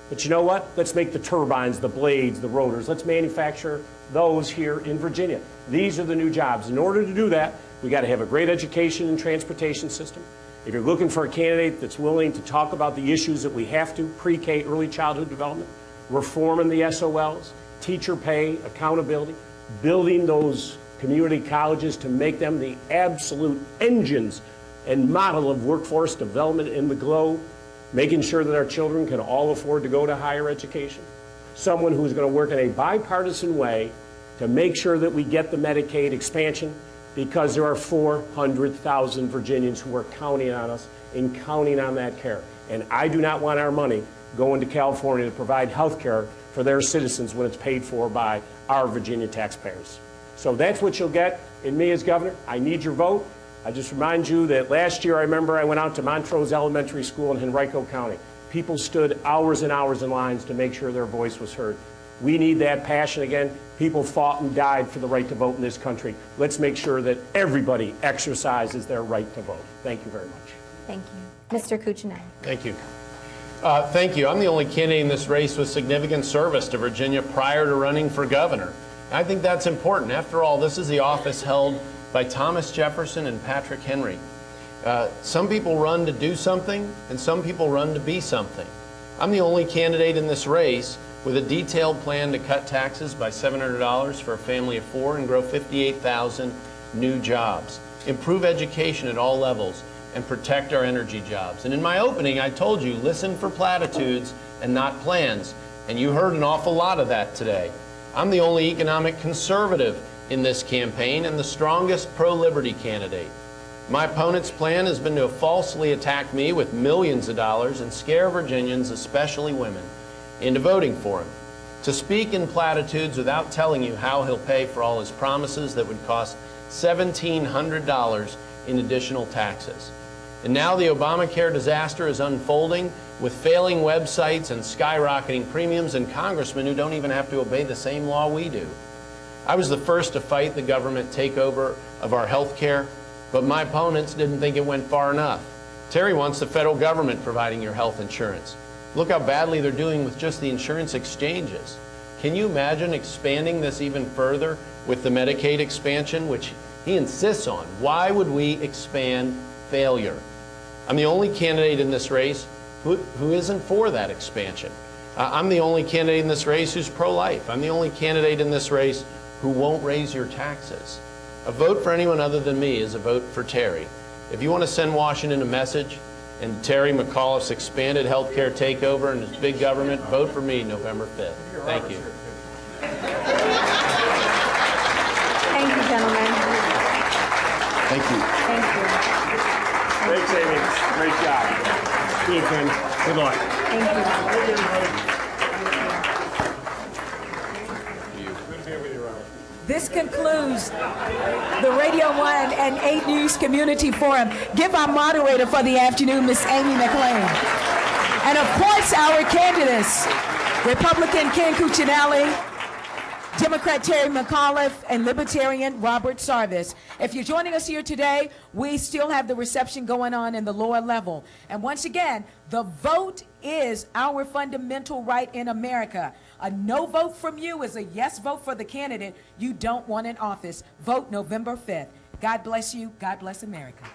But you know what? Let's make the turbines, the blades, the rotors. Let's manufacture those here in Virginia. These are the new jobs. In order to do that, we got to have a great education and transportation system. If you're looking for a candidate that's willing to talk about the issues that we have to, pre-K, early childhood development, reforming the SOLs, teacher pay, accountability, building those community colleges to make them the absolute engines and model of workforce development in the globe, making sure that our children can all afford to go to higher education. Someone who's going to work in a bipartisan way to make sure that we get the Medicaid expansion, because there are 400,000 Virginians who are counting on us and counting on that care. And I do not want our money going to California to provide health care for their citizens when it's paid for by our Virginia taxpayers. So that's what you'll get in me as governor. I need your vote. I just remind you that last year, I remember I went out to Montrose Elementary School in Henrico County. People stood hours and hours in lines to make sure their voice was heard. We need that passion again. People fought and died for the right to vote in this country. Let's make sure that everybody exercises their right to vote. Thank you very much. Thank you. Mr. Cuccinelli. Thank you. Thank you. I'm the only candidate in this race with significant service to Virginia prior to running for governor. I think that's important. After all, this is the office held by Thomas Jefferson and Patrick Henry. Some people run to do something, and some people run to be something. I'm the only candidate in this race with a detailed plan to cut taxes by $700 for a family of 4 and grow 58,000 new jobs, improve education at all levels, and protect our energy jobs. And in my opening, I told you, listen for platitudes and not plans. and you heard an awful lot of that today. I'm the only economic conservative in this campaign and the strongest pro-liberty candidate. My opponent's plan has been to falsely attack me with millions of dollars and scare Virginians, especially women, into voting for him. To speak in platitudes without telling you how he'll pay for all his promises that would cost $1,700 in additional taxes. And now the Obamacare disaster is unfolding with failing websites and skyrocketing premiums and congressmen who don't even have to obey the same law we do. I was the first to fight the government takeover of our health care, but my opponents didn't think it went far enough. Terry wants the federal government providing your health insurance. Look how badly they're doing with just the insurance exchanges. Can you imagine expanding this even further with the Medicaid expansion, which he insists on? Why would we expand failure? I'm the only candidate in this race who isn't for that expansion. I'm the only candidate in this race who's pro-life. I'm the only candidate in this race who won't raise your taxes. A vote for anyone other than me is a vote for Terry. If you want to send Washington a message and Terry McAuliffe's expanded health care takeover and his big government, vote for me November 5th. Thank you. Thank you, gentlemen. Thank you. Thank you. Thanks, Amy. Great job. See you, Ken. Good luck. Thank you. Good to be with you, Robert. This concludes the Radio 1 and 8 News Community Forum. Give our moderator for the afternoon, Miss Amy McLean. And of course, our candidates, Republican Ken Cuccinelli, Democrat Terry McAuliffe, and Libertarian Robert Sarvis. If you're joining us here today, we still have the reception going on in the lower level. And once again, the vote is our fundamental right in America. A no vote from you is a yes vote for the candidate you don't want in office. Vote November 5th. God bless you. God bless America.